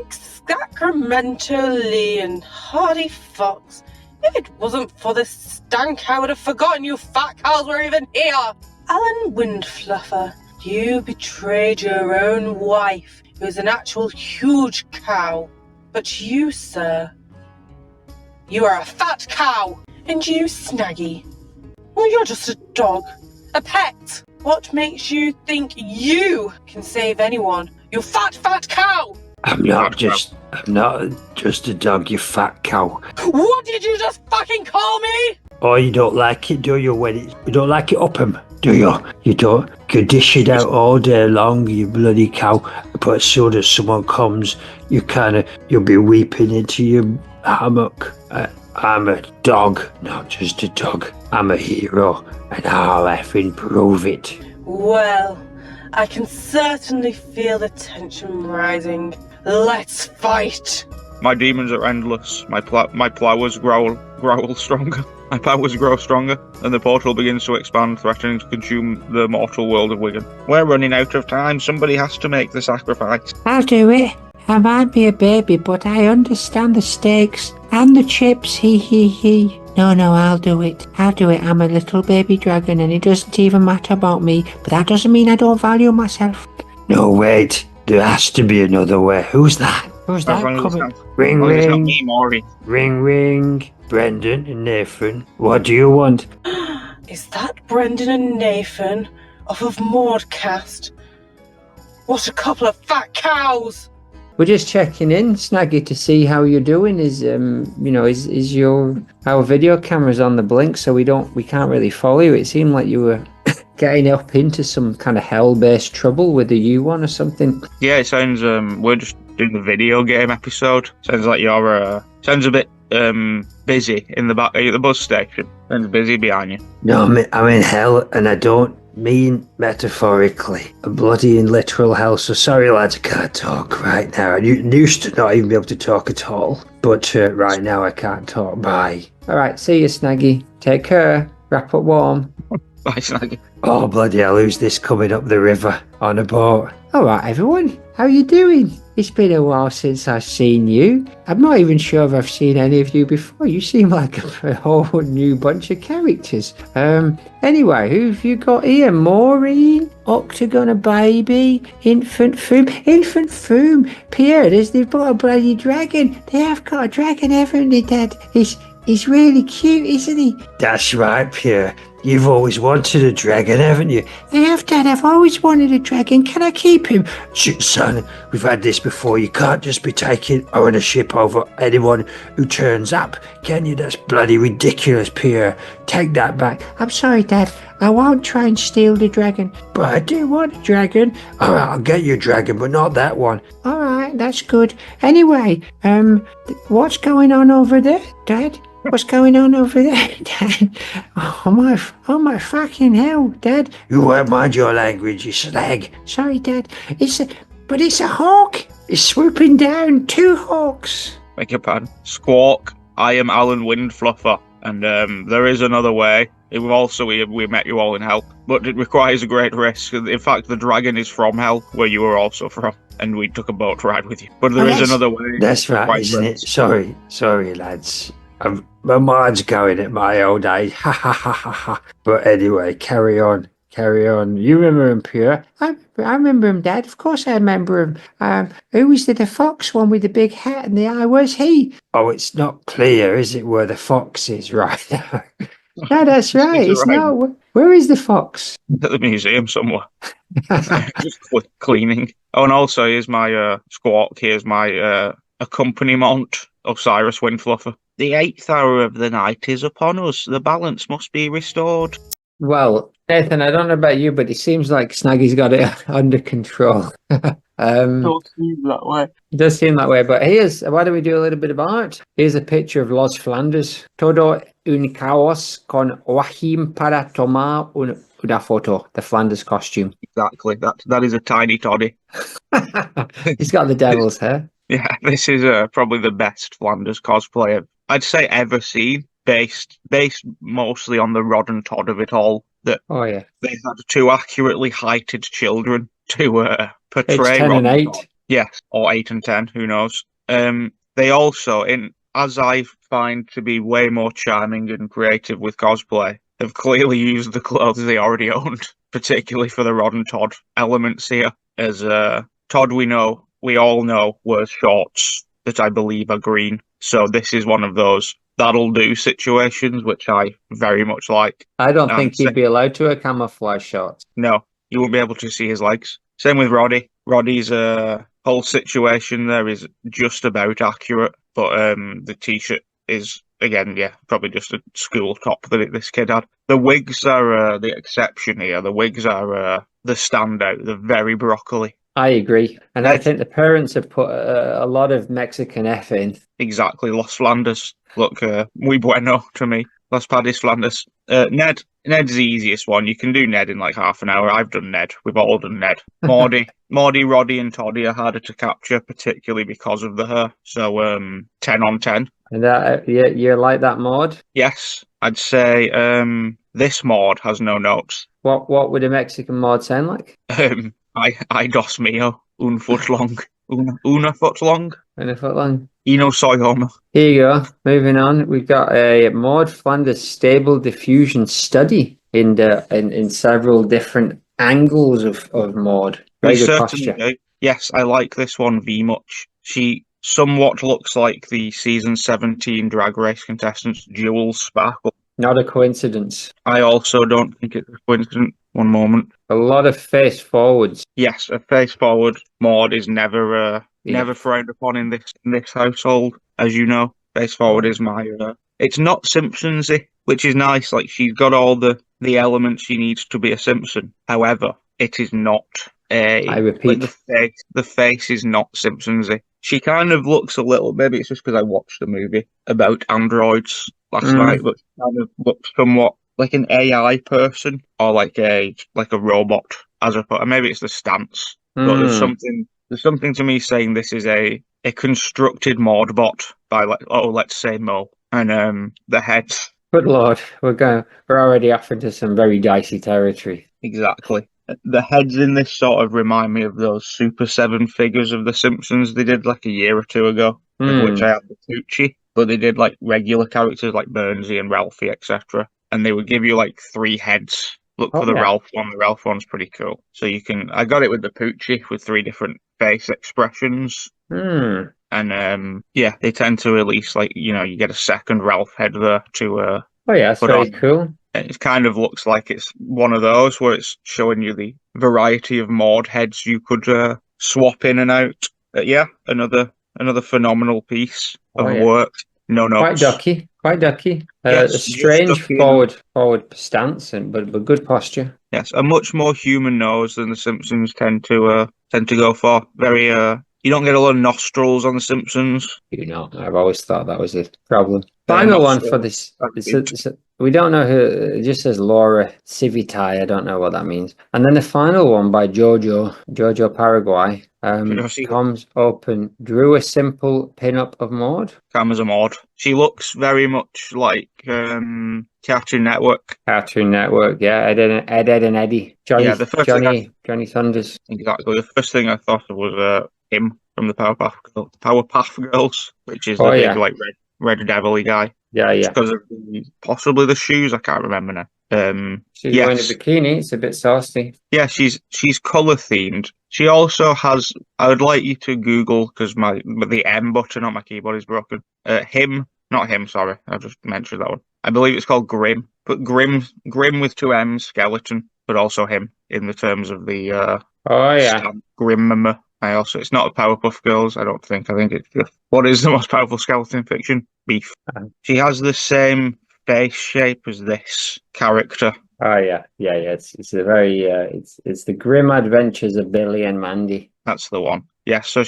Excrementally and hardy fox. If it wasn't for this stank, I would have forgotten you fat cows were even here. Alan Windfluffer, you betrayed your own wife, who is an actual huge cow. But you, sir, you are a fat cow. And you, Snaggy, well, you're just a dog, a pet. What makes you think you can save anyone? You fat cow! I'm not just a dog, you fat cow. What did you just fucking call me? Oh, you don't like it, do you? You don't like it up 'em, do you? You don't. You dish it out all day long, you bloody cow. But as soon as someone comes, you'll be weeping into your hammock. I'm a dog, not just a dog. I'm a hero, and I'll effing prove it. Well, I can certainly feel the tension rising. Let's fight! My demons are endless. My powers growl stronger. My powers grow stronger, and the portal begins to expand, threatening to consume the mortal world of Wigan. We're running out of time. Somebody has to make the sacrifice. I'll do it. I might be a baby, but I understand the stakes and the chips, he. No, I'll do it. I'm a little baby dragon and it doesn't even matter about me, but that doesn't mean I don't value myself. No, wait. There has to be another way. Who's that? Who's that coming? Ring, ring. It's not me, Maudey. Ring, ring. Brendan and Nathan, what do you want? Is that Brendan and Nathan off of Maudecast? What a couple of fat cows! We're just checking in, Snaggy, to see how you're doing. Is our video camera's on the blink, so we can't really follow you. It seemed like you were getting up into some kind of hell-based trouble with the U1 or something. Yeah, it sounds we're just doing the video game episode. Sounds like you're sounds a bit busy in the back at the bus station. Sounds busy behind you. No, I'm in hell, and I don't mean metaphorically. A bloody and literal hell. So sorry, lads, I can't talk right now. I used to not even be able to talk at all. But right now I can't talk. Bye. All right, see you, Snaggy. Take care. Wrap up warm. Bye, Snaggy. Oh, bloody hell, who's this coming up the river on a boat? All right, everyone. How you doing? It's been a while since I've seen you. I'm not even sure if I've seen any of you before. You seem like a whole new bunch of characters. Anyway, who've you got here? Maureen, Octagon, a baby, Infant Foom. Pierre, they've got a bloody dragon. They have got a dragon, haven't they, Dad? He's really cute, isn't he? That's right, Pierre. You've always wanted a dragon, haven't you? I have, Dad. I've always wanted a dragon. Can I keep him? Shit, son, we've had this before. You can't just be taking ownership over anyone who turns up, can you? That's bloody ridiculous, Pierre. Take that back. I'm sorry, Dad. I won't try and steal the dragon. But I do want a dragon. All right, I'll get you a dragon, but not that one. All right, that's good. Anyway, what's going on over there, Dad? What's going on over there, Dad? Oh my fucking hell, Dad. You won't mind your language, you slag. Sorry, Dad. It's a hawk. It's swooping down. 2 hawks. Beg your pardon. Squawk, I am Alan Windfluffer, and there is another way. We met you all in hell, but it requires a great risk. In fact, the dragon is from hell, where you were also from, and we took a boat ride with you. But there is another way. That's right, isn't it? Sorry, lads. My mind's going at my old age. Ha ha ha ha ha. But anyway, carry on. You remember him, Pierre? I remember him, Dad. Of course I remember him. Who was the fox one with the big hat and the eye? Where's he? Oh, it's not clear, is it, where the fox is right now? No, that's right. It's not. Where is the fox? At the museum somewhere. Just cleaning. Oh, and also here's my Squawk. Here's my accompaniment of Cyrus Windfluffer. The 8th hour of the night is upon us. The balance must be restored. Well, Nathan, I don't know about you, but it seems like Snaggy's got it under control. It seem that way. It does seem that way, but why don't we do a little bit of art? Here's a picture of Los Flanders. Todo un caos con Joachim para tomar una foto. The Flanders costume. Exactly. That is a tiny toddy. He's got the devil's hair. Yeah, this is probably the best Flanders cosplay I'd say ever seen, based mostly on the Rod and Todd of it all. That they had 2 accurately heighted children to portray. 10 and 8. Yes, or 8 and 10, who knows. They also, as I find to be way more charming and creative with cosplay, have clearly used the clothes they already owned, particularly for the Rod and Todd elements here. As Todd, we all know, wears shorts that I believe are green. So this is one of those that'll do situations, which I very much like. I don't think he'd be allowed to wear camouflage shorts. No, you won't be able to see his legs. Same with Roddy. Roddy's whole situation there is just about accurate, but the t-shirt is, again, probably just a school top that this kid had. The wigs are the exception here. The wigs are the standout. They're very broccoli. I agree. And I think the parents have put a lot of Mexican F in. Exactly. Los Flanders. Look, muy bueno to me. Los Padres Flanders. Ned's the easiest one. You can do Ned in like half an hour. I've done Ned. We've all done Ned. Maudey, Roddy and Toddy are harder to capture, particularly because of the hair. So 10 on 10. And you like that Maude? Yes. I'd say this Maude has no notes. What would a Mexican Maude sound like? I dos mío, un foot long. Una foot long. Una foot long. Y no soy homo. Here you go. Moving on. We've got a Maude Flanders stable diffusion study in several different angles of Maude. Very good posture. Yes, I like this one very much. She somewhat looks like the season 17 Drag Race contestants Jewel Sparkle. Not a coincidence. I also don't think it's a coincidence. One moment. A lot of face forwards. Yes, a face forward Maude is never frowned upon in this household, as you know. Face forward is my. It's not Simpsonsy, which is nice. Like she's got all the elements she needs to be a Simpson. However, it is not a. I repeat, like the face is not Simpsonsy. She kind of looks a little. Maybe it's just because I watched a movie about androids last night, but she kind of looks somewhat like an AI person or like a robot as opposed. Maybe it's the stance, but there's something to me saying this is a constructed Maude bot by let's say Mo, and the heads. Good lord, we're already off into some very dicey territory. Exactly. The heads in this sort of remind me of those Super 7 figures of The Simpsons they did like a year or two ago, of which I have the Poochie, but they did like regular characters like Burnsy and Ralphie, etc. And they would give you like 3 heads. Look for the Ralph one. The Ralph one's pretty cool. So I got it with the Poochie with 3 different face expressions. And yeah, they tend to release you get a second Ralph head there to that's very cool. It kind of looks like it's one of those where it's showing you the variety of Maude heads you could swap in and out. Yeah, another phenomenal piece of work. No notes. Quite ducky. Yes, a strange forward stance, but good posture. Yes, a much more human nose than the Simpsons tend to go for. Very you don't get a lot of nostrils on the Simpsons. I've always thought that was a problem. Final one for this. We don't know who. It just says Laura Civitai. I don't know what that means. And then the final one by Jojo Paraguay. Comes open. Drew a simple pin-up of Maude. Comes a Maude. She looks very much like Cartoon Network. Cartoon Network, yeah. Ed, and Eddie. Johnny Thunders. Exactly. The first thing I thought of was him from the Powerpuff Girls, which is the big like red devil-y guy. Yeah. Because of possibly the shoes, I can't remember now. She's wearing a bikini. It's a bit saucy. Yeah, she's color themed. She also has. I would like you to Google because the M button on my keyboard is broken. Not him. Sorry, I just mentioned that one. I believe it's called Grim, but Grim with 2 M's, skeleton, but also him in the terms of the Grim. It's not a Powerpuff Girls. I don't think. I think it's just what is the most powerful skeleton fiction? Beef. She has the same face shape as this character. Oh yeah. It's a very it's the grim adventures of Billy and Mandy. That's the one. Yeah. So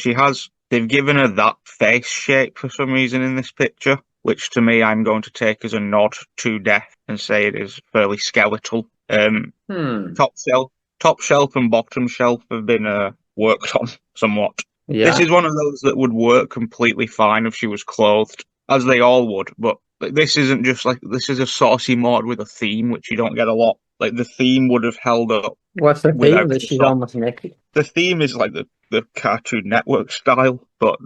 they've given her that face shape for some reason in this picture, which to me I'm going to take as a nod to death and say it is fairly skeletal. Top shelf and bottom shelf have been worked on somewhat. Yeah. This is one of those that would work completely fine if she was clothed, as they all would, but this isn't just this is a saucy Maude with a theme, which you don't get a lot. Like, the theme would have held up. What's the theme? That she's almost naked? The theme is like the Cartoon Network style, but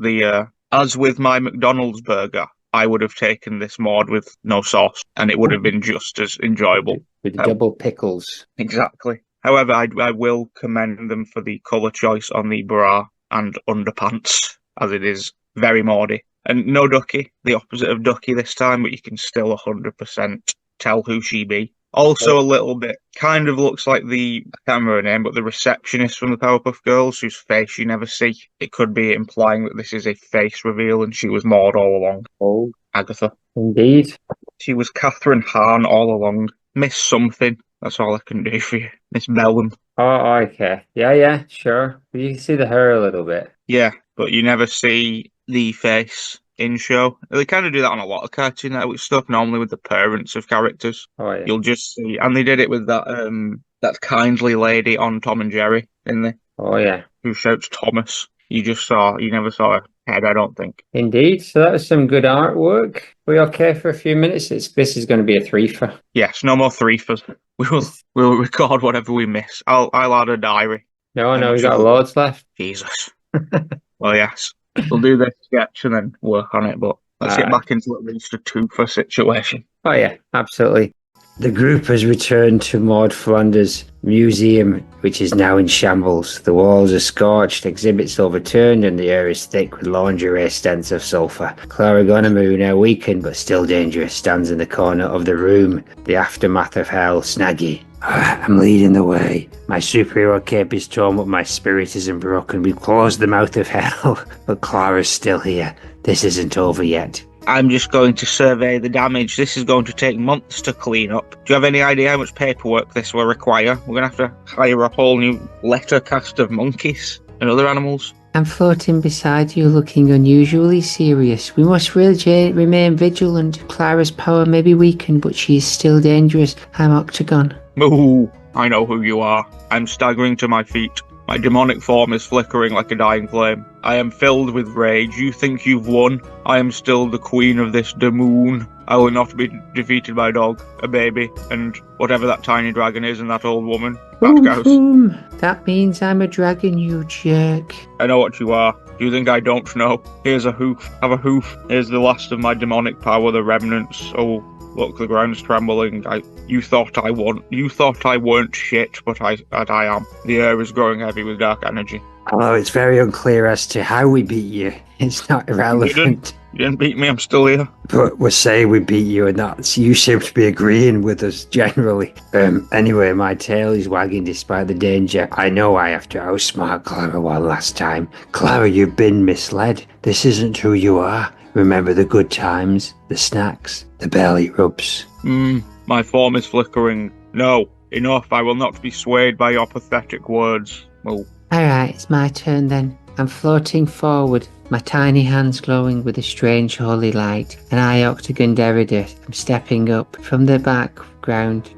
as with my McDonald's burger, I would have taken this Maude with no sauce, and it would have been just as enjoyable. With double pickles. Exactly. However, I will commend them for the colour choice on the bra and underpants, as it is very Maudey. And no Ducky, the opposite of Ducky this time, but you can still 100% tell who she be. Also a little bit, kind of looks like I can't remember her name, but the receptionist from the Powerpuff Girls, whose face you never see. It could be implying that this is a face reveal and she was Maude all along. Oh. Agatha. Indeed. She was Catherine Hahn all along. Miss something. That's all I can do for you. Miss Bellum. Oh, okay. Yeah, sure. You can see the hair a little bit. Yeah, but you never see the face in show. They kind of do that on a lot of Cartoon Network stuff, normally with the parents of characters. Oh, yeah. You'll just see, and they did it with that kindly lady on Tom and Jerry, didn't they? Oh, yeah. Who shouts Thomas. You never saw her head, I don't think. Indeed. So that was some good artwork. We okay for a few minutes? This is going to be a threefer. Yes, no more threefers. We'll record whatever we miss. I'll add a diary. No, we got loads left. Jesus. Well, yes. We'll do this sketch and then work on it, but let's get back into at least a twofer situation. Oh, yeah, absolutely. The group has returned to Maud Flanders' museum, which is now in shambles. The walls are scorched, exhibits overturned, and the air is thick with lingerie scents of sulphur. Clara Gonamoo, now weakened but still dangerous, stands in the corner of the room. The aftermath of hell, Snaggy. I'm leading the way. My superhero cape is torn, but my spirit isn't broken. We've closed the mouth of hell, but Clara's still here. This isn't over yet. I'm just going to survey the damage. This is going to take months to clean up. Do you have any idea how much paperwork this will require? We're going to have to hire a whole new letter cast of monkeys and other animals. I'm floating beside you, looking unusually serious. We must really remain vigilant. Clara's power may be weakened, but she is still dangerous. I'm Octagon. Moo! I know who you are. I'm staggering to my feet. My demonic form is flickering like a dying flame. I am filled with rage. You think you've won? I am still the queen of this Damoon. I will not be defeated by a dog, a baby, and whatever that tiny dragon is and that old woman. That means I'm a dragon, you jerk. I know what you are. Do you think I don't know? Here's a hoof. Have a hoof. Here's the last of my demonic power, the remnants. Oh, look, the ground's trembling. You thought I weren't shit, but I am. The air is growing heavy with dark energy. Although it's very unclear as to how we beat you. It's not irrelevant. You didn't beat me, I'm still here. But we're saying we beat you, and that's you seem to be agreeing with us generally. Anyway, my tail is wagging despite the danger. I know I have to outsmart Clara one last time. Clara, you've been misled. This isn't who you are. Remember the good times, the snacks, the belly rubs. My form is flickering. No, enough. I will not be swayed by your pathetic words. Oh. Alright, it's my turn then. I'm floating forward, my tiny hands glowing with a strange holy light, and I, Octagon Derrida, am stepping up from the background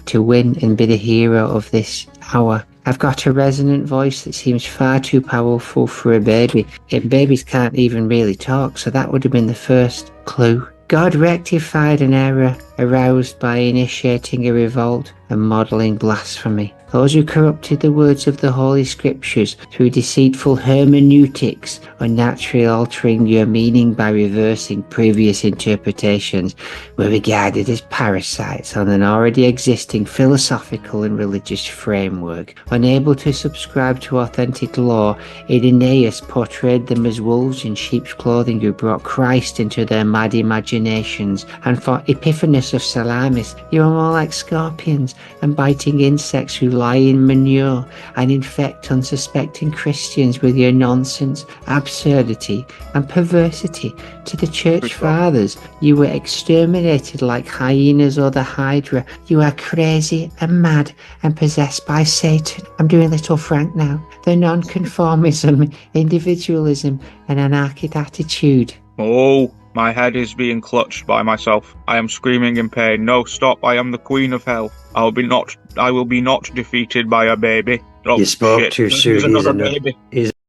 to win and be the hero of this hour. I've got a resonant voice that seems far too powerful for a baby, and babies can't even really talk, so that would have been the first clue. God rectified an error aroused by initiating a revolt and modelling blasphemy. Those who corrupted the words of the Holy Scriptures through deceitful hermeneutics, unnaturally altering your meaning by reversing previous interpretations, were regarded as parasites on an already existing philosophical and religious framework. Unable to subscribe to authentic law, Irenaeus portrayed them as wolves in sheep's clothing who brought Christ into their mad imaginations, and for Epiphanes of Salamis, you are more like scorpions and biting insects who lie in manure and infect unsuspecting Christians with your nonsense, absurdity and perversity. To the church fathers, you were exterminated like hyenas or the Hydra. You are crazy and mad and possessed by Satan. I'm doing Little Frank now. The non-conformism, individualism and anarchic attitude. Oh, my head is being clutched by myself. I am screaming in pain. No, stop. I am the queen of hell. I will be not defeated by a baby. Oh, you spoke shit. too soon. Here's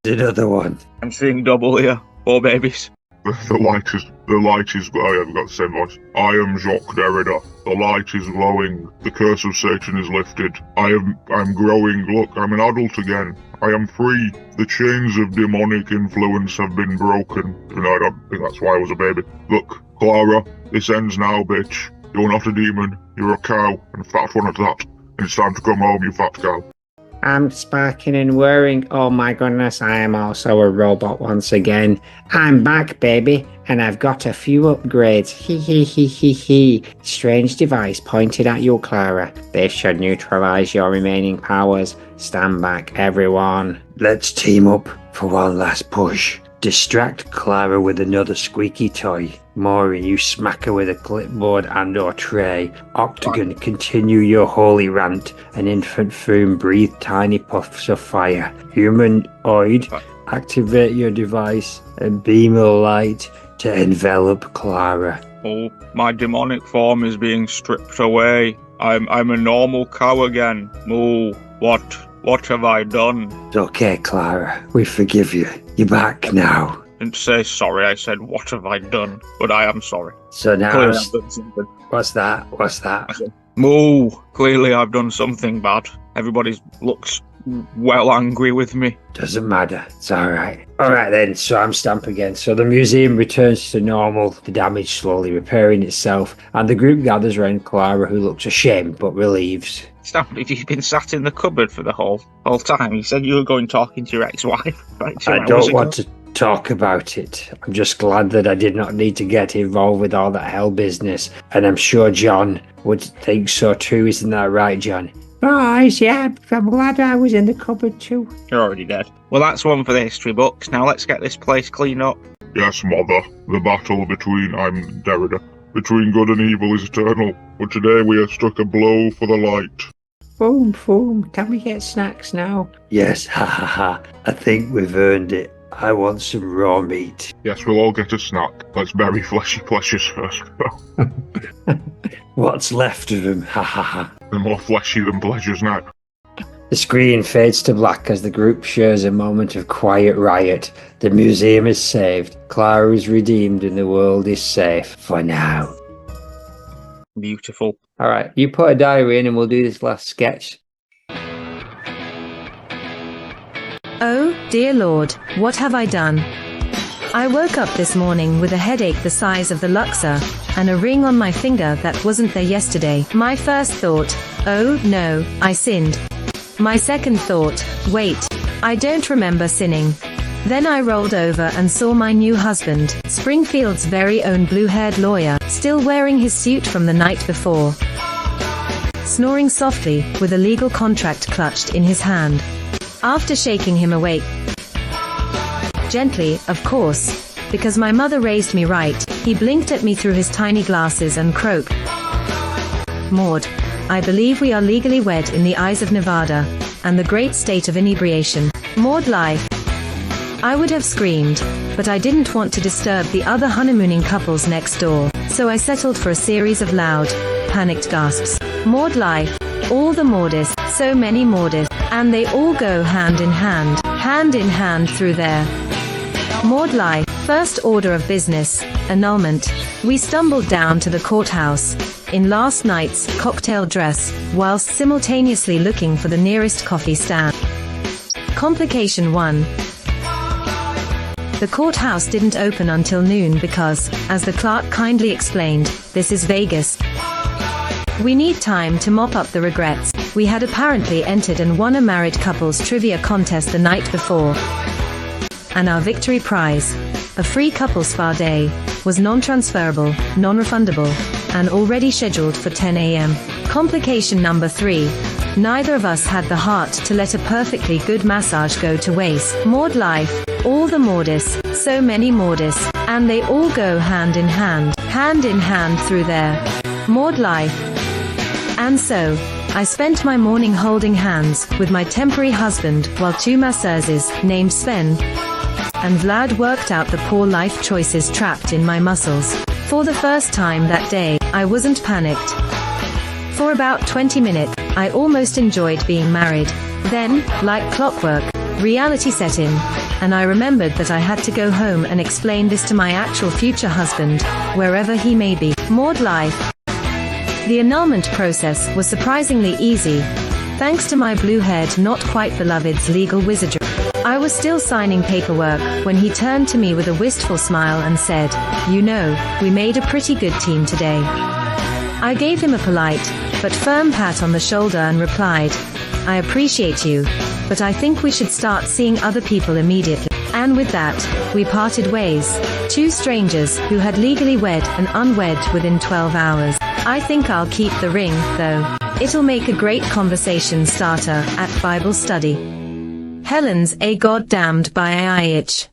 another one. I'm seeing double here. 4 babies. The light is, I have got the same voice. I am Jacques Derrida. The light is glowing. The curse of Satan is lifted. I'm growing. Look, I'm an adult again. I am free. The chains of demonic influence have been broken. And I don't think that's why I was a baby. Look, Clara, this ends now, bitch. You're not a demon. You're a cow, and a fat one at that. And it's time to come home, you fat cow. I'm sparking and whirring. Oh my goodness, I am also a robot once again. I'm back, baby, and I've got a few upgrades. Hee hee hee hee hee. Strange device pointed at you, Clara. This should neutralize your remaining powers. Stand back, everyone. Let's team up for one last push. Distract Clara with another squeaky toy. Maureen, you smack her with a clipboard and or tray. Octagon, continue your holy rant. And Infant Foom, breathe tiny puffs of fire. Humanoid, activate your device and beam of light to envelop Clara. Oh, my demonic form is being stripped away. I'm a normal cow again. Oh, what have I done? It's okay, Clara. We forgive you. You're back now. Didn't say sorry, I said what have I done, but I am sorry. So now, clearly I've done something. What's that? Moo, clearly I've done something bad. Everybody looks well angry with me. Doesn't matter, it's alright. Alright then, so I'm Stamp again. So the museum returns to normal, the damage slowly repairing itself, and the group gathers around Clara, who looks ashamed but relieved. Stamp, if you've been sat in the cupboard for the whole time, you said you were going talking to your ex-wife. Right, I don't want to talk about it. I'm just glad that I did not need to get involved with all that hell business, and I'm sure John would think so too. Isn't that right, John? Right, yeah, I'm glad I was in the cupboard too. You're already dead. Well, that's one for the history books. Now let's get this place cleaned up. Yes, Mother. The battle I'm Derrida, between good and evil is eternal, but today we have struck a blow for the light. Boom, boom. Can we get snacks now? Yes, ha ha ha. I think we've earned it. I want some raw meat. Yes, we'll all get a snack. Let's bury fleshy pleasures first. What's left of them? Ha ha ha. They're more fleshy than pleasures now. The screen fades to black as the group shares a moment of quiet riot. The museum is saved, Clara is redeemed, and the world is safe for now. Beautiful. Alright, you put a diary in and we'll do this last sketch. Oh, dear Lord, what have I done? I woke up this morning with a headache the size of the Luxor, and a ring on my finger that wasn't there yesterday. My first thought, oh no, I sinned. My second thought, wait, I don't remember sinning. Then I rolled over and saw my new husband, Springfield's very own blue-haired lawyer, still wearing his suit from the night before, snoring softly, with a legal contract clutched in his hand. After shaking him awake, gently, of course, because my mother raised me right, he blinked at me through his tiny glasses and croaked, Maude, I believe we are legally wed in the eyes of Nevada, and the great state of inebriation. Maude life. I would have screamed, but I didn't want to disturb the other honeymooning couples next door, so I settled for a series of loud, panicked gasps. Maude life. All the Maudes, so many Maudes, and they all go hand in hand through there. Maude life. First order of business, annulment. We stumbled down to the courthouse, in last night's cocktail dress, whilst simultaneously looking for the nearest coffee stand. Complication 1. The courthouse didn't open until noon because, as the clerk kindly explained, this is Vegas. We need time to mop up the regrets. We had apparently entered and won a married couple's trivia contest the night before. And our victory prize, a free couple spa day, was non-transferable, non-refundable, and already scheduled for 10 a.m. Complication number 3. Neither of us had the heart to let a perfectly good massage go to waste. Maude life. All the Maudes, so many Maudes, and they all go hand in hand through there. Maude life. And so, I spent my morning holding hands with my temporary husband while 2 masseuses, named Sven and Vlad, worked out the poor life choices trapped in my muscles. For the first time that day, I wasn't panicked. For about 20 minutes, I almost enjoyed being married. Then, like clockwork, reality set in, and I remembered that I had to go home and explain this to my actual future husband, wherever he may be. Maude life. The annulment process was surprisingly easy, thanks to my blue-haired, not quite beloved's legal wizardry. I was still signing paperwork when he turned to me with a wistful smile and said, you know, we made a pretty good team today. I gave him a polite, but firm pat on the shoulder and replied, I appreciate you, but I think we should start seeing other people immediately. And with that, we parted ways, 2 strangers who had legally wed and unwed within 12 hours. I think I'll keep the ring, though. It'll make a great conversation starter at Bible study. Helen's a goddamned by a itch.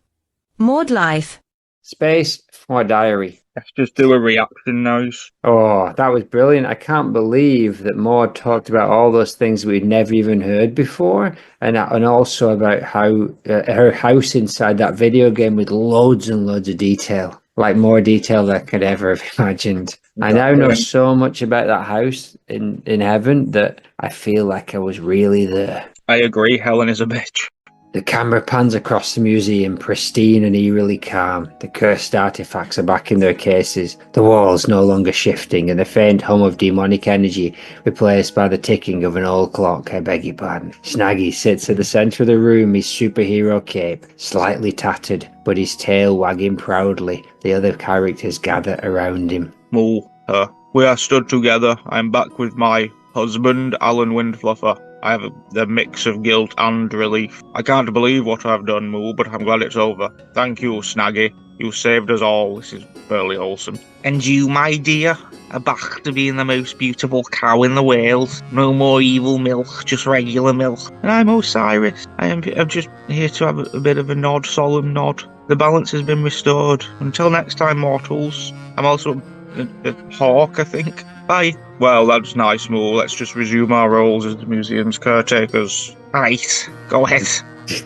Maude life. Space for diary. Let's just do a reaction noise. Oh, that was brilliant. I can't believe that Maude talked about all those things we'd never even heard before, and also about how her house inside that video game with loads and loads of detail. Like more detail than I could ever have imagined. I now know so much about that house in heaven that I feel like I was really there. I agree, Helen is a bitch. The camera pans across the museum, pristine and eerily calm. The cursed artifacts are back in their cases, the walls no longer shifting, and the faint hum of demonic energy replaced by the ticking of an old clock. I beg your pardon. Snaggy sits at the centre of the room, his superhero cape, slightly tattered, but his tail wagging proudly. The other characters gather around him. Moo, we are stood together. I am back with my husband, Alan Windfluffer. I have the mix of guilt and relief. I can't believe what I've done, Moo, but I'm glad it's over. Thank you, Snaggy. You saved us all. This is fairly wholesome. And you, my dear, are back to being the most beautiful cow in the world. No more evil milk, just regular milk. And I'm Osiris. I'm just here to have a bit of a nod, solemn nod. The balance has been restored. Until next time, mortals. I'm also a hawk, I think. Aye. Well, that's nice, Mo. Let's just resume our roles as the museum's caretakers. Right, go ahead.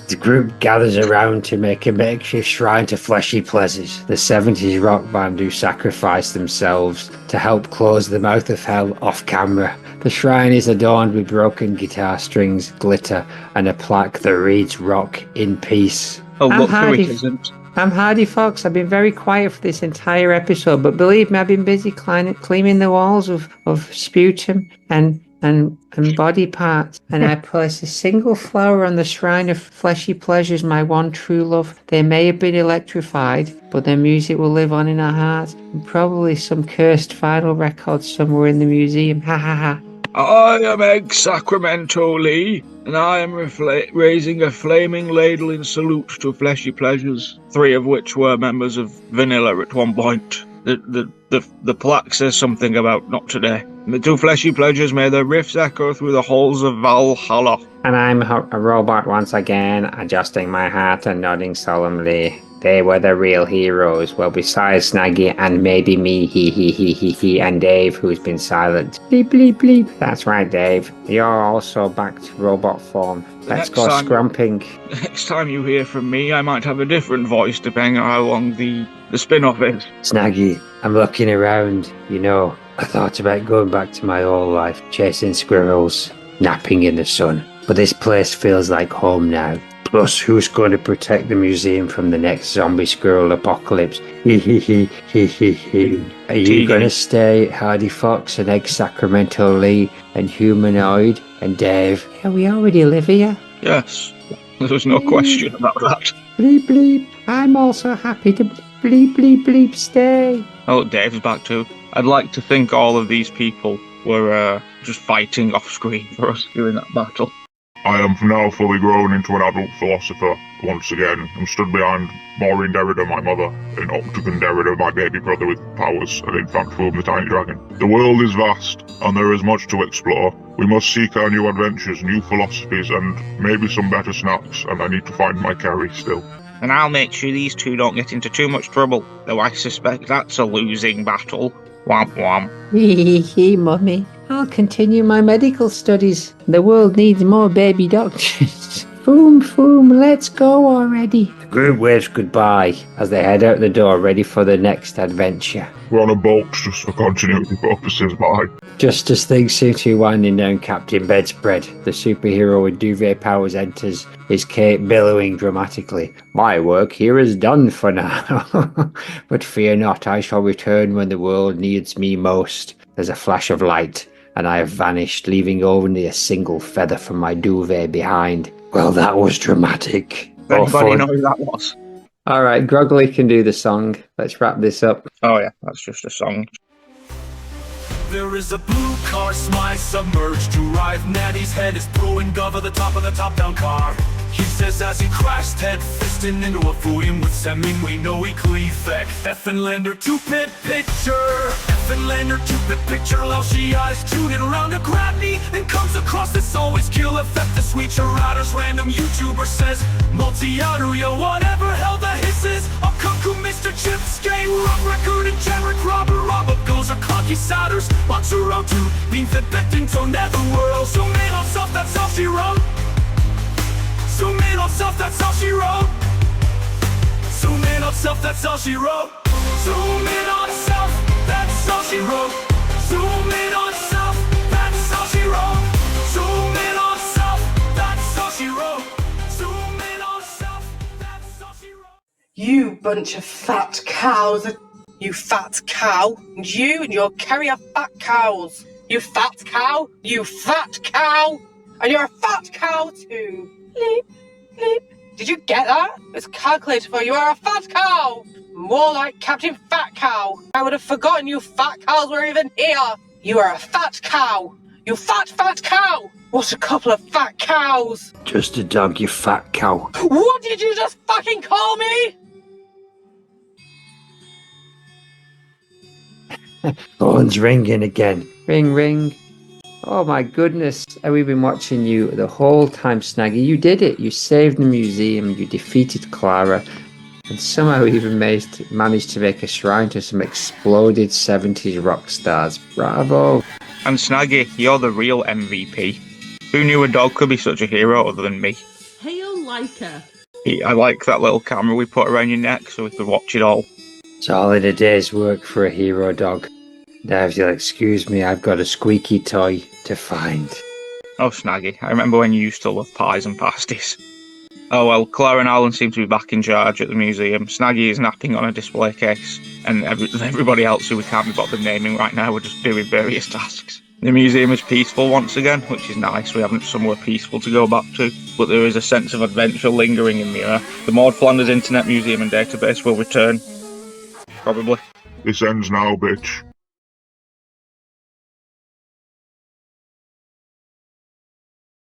The group gathers around to make a makeshift shrine to Fleshy Pleasures, the 70s rock band who sacrificed themselves to help close the mouth of hell off camera. The shrine is adorned with broken guitar strings, glitter, and a plaque that reads "Rock in Peace." Oh, look who it isn't. I'm Hardy Fox. I've been very quiet for this entire episode, but believe me, I've been busy cleaning the walls of sputum and body parts, and I place a single flower on the shrine of Fleshy Pleasures, my one true love. They may have been electrified, but their music will live on in our hearts, and probably some cursed vinyl record somewhere in the museum. Ha ha ha. I am Egg Sacramento Lee, and I am raising a flaming ladle in salute to Fleshy Pleasures, 3 of which were members of Vanilla at one point. The plaque says something about not today. The 2 Fleshy Pleasures, may their riffs echo through the halls of Valhalla. And I'm a robot once again, adjusting my hat and nodding solemnly. They were the real heroes. Well, besides Snaggy and maybe me, he, and Dave, who's been silent. Bleep, bleep, bleep. That's right, Dave. You're also back to robot form. Let's go scrumping. Next time you hear from me, I might have a different voice depending on how long the spin-off is. Snaggy, I'm looking around. You know, I thought about going back to my old life, chasing squirrels, napping in the sun. But this place feels like home now. Plus, who's going to protect the museum from the next zombie squirrel apocalypse? Are you going to stay, Hardy Fox and Egg Sacramento Lee and Humanoid and Dave? Yeah, we already live here. Yes, there's no question about that. Bleep bleep. I'm also happy to bleep bleep bleep stay. Oh, Dave's back too. I'd like to think all of these people were just fighting off screen for us during that battle. I am now fully grown into an adult philosopher once again, and stood behind Maureen Derrida, my mother, and Octagon Derrida, my baby brother with powers, and in fact Foom the tiny dragon. The world is vast, and there is much to explore. We must seek our new adventures, new philosophies, and maybe some better snacks, and I need to find my Carrie still. And I'll make sure these 2 don't get into too much trouble, though I suspect that's a losing battle. Womp womp. Hee mummy. I'll continue my medical studies. The world needs more baby doctors. Foom, let's go already. The group waves goodbye as they head out the door ready for the next adventure. We're on a boat just for continuity purposes, bye. Just as things seem to be winding down Captain Bedspread, the superhero with duvet powers enters, his cape billowing dramatically. My work here is done for now. But fear not, I shall return when the world needs me most. There's a flash of light, and I have vanished, leaving only a single feather from my duvet behind. Well, that was dramatic. Anybody know who that was? Alright, Groggly can do the song. Let's wrap this up. Oh yeah, that's just a song. There is a blue car semi-submerged to arrive. Natty's head is throwing gov at the top of the top-down car. He says as he crashed head fisting into a fooing with Semming, we know he cleefek. Effin' Lander 2-pit picture. Effin' Lander 2-pit picture. Lao she eyes tooted around a gravity and comes across this always kill effect. The sweet riders random YouTuber says multi-aruya whatever hell the hisses. A kunku Mr. Chips game rock record and generic robber up goes a cocky souders. Matsuro 2 being the betting to netherworld. So made on self, that's all she wrote. Zoom in on self, that's all she wrote. Zoom in on self, that's all she wrote. Zoom in on self, that's all she wrote. Zoom in on self, that's all she wrote. Zoom in on self, that's all she wrote. Zoom in on self, that's all she wrote. You bunch of fat cows. You fat cow. And you and your carrier fat cows. You fat cow. You fat cow. And you're a fat cow too. Bleep, bleep. Did you get that? It's calculated for you. Are a fat cow. More like Captain Fat Cow. I would have forgotten you fat cows were even here. You are a fat cow. You fat cow. What a couple of fat cows. Just a dog, you fat cow. What did you just fucking call me? Phone's ringing again. Ring, ring. Oh my goodness, we've been watching you the whole time, Snaggy. You did it. You saved the museum. You defeated Clara. and somehow even managed to make a shrine to some exploded 70s rock stars. Bravo! And Snaggy, you're the real MVP. Who knew a dog could be such a hero other than me? Hail Leica. I like that little camera we put around your neck so we could watch it all. It's all in a day's work for a hero dog. Now, if you'll excuse me, I've got a squeaky toy to find. Oh, Snaggy, I remember when you used to love pies and pasties. Oh well, Claire and Alan seem to be back in charge at the museum. Snaggy is napping on a display case, and everybody else who we can't be bothered naming right now are just doing various tasks. The museum is peaceful once again, which is nice. We haven't somewhere peaceful to go back to, but there is a sense of adventure lingering in the air. The Maud Flanders Internet Museum and Database will return. Probably. This ends now, bitch.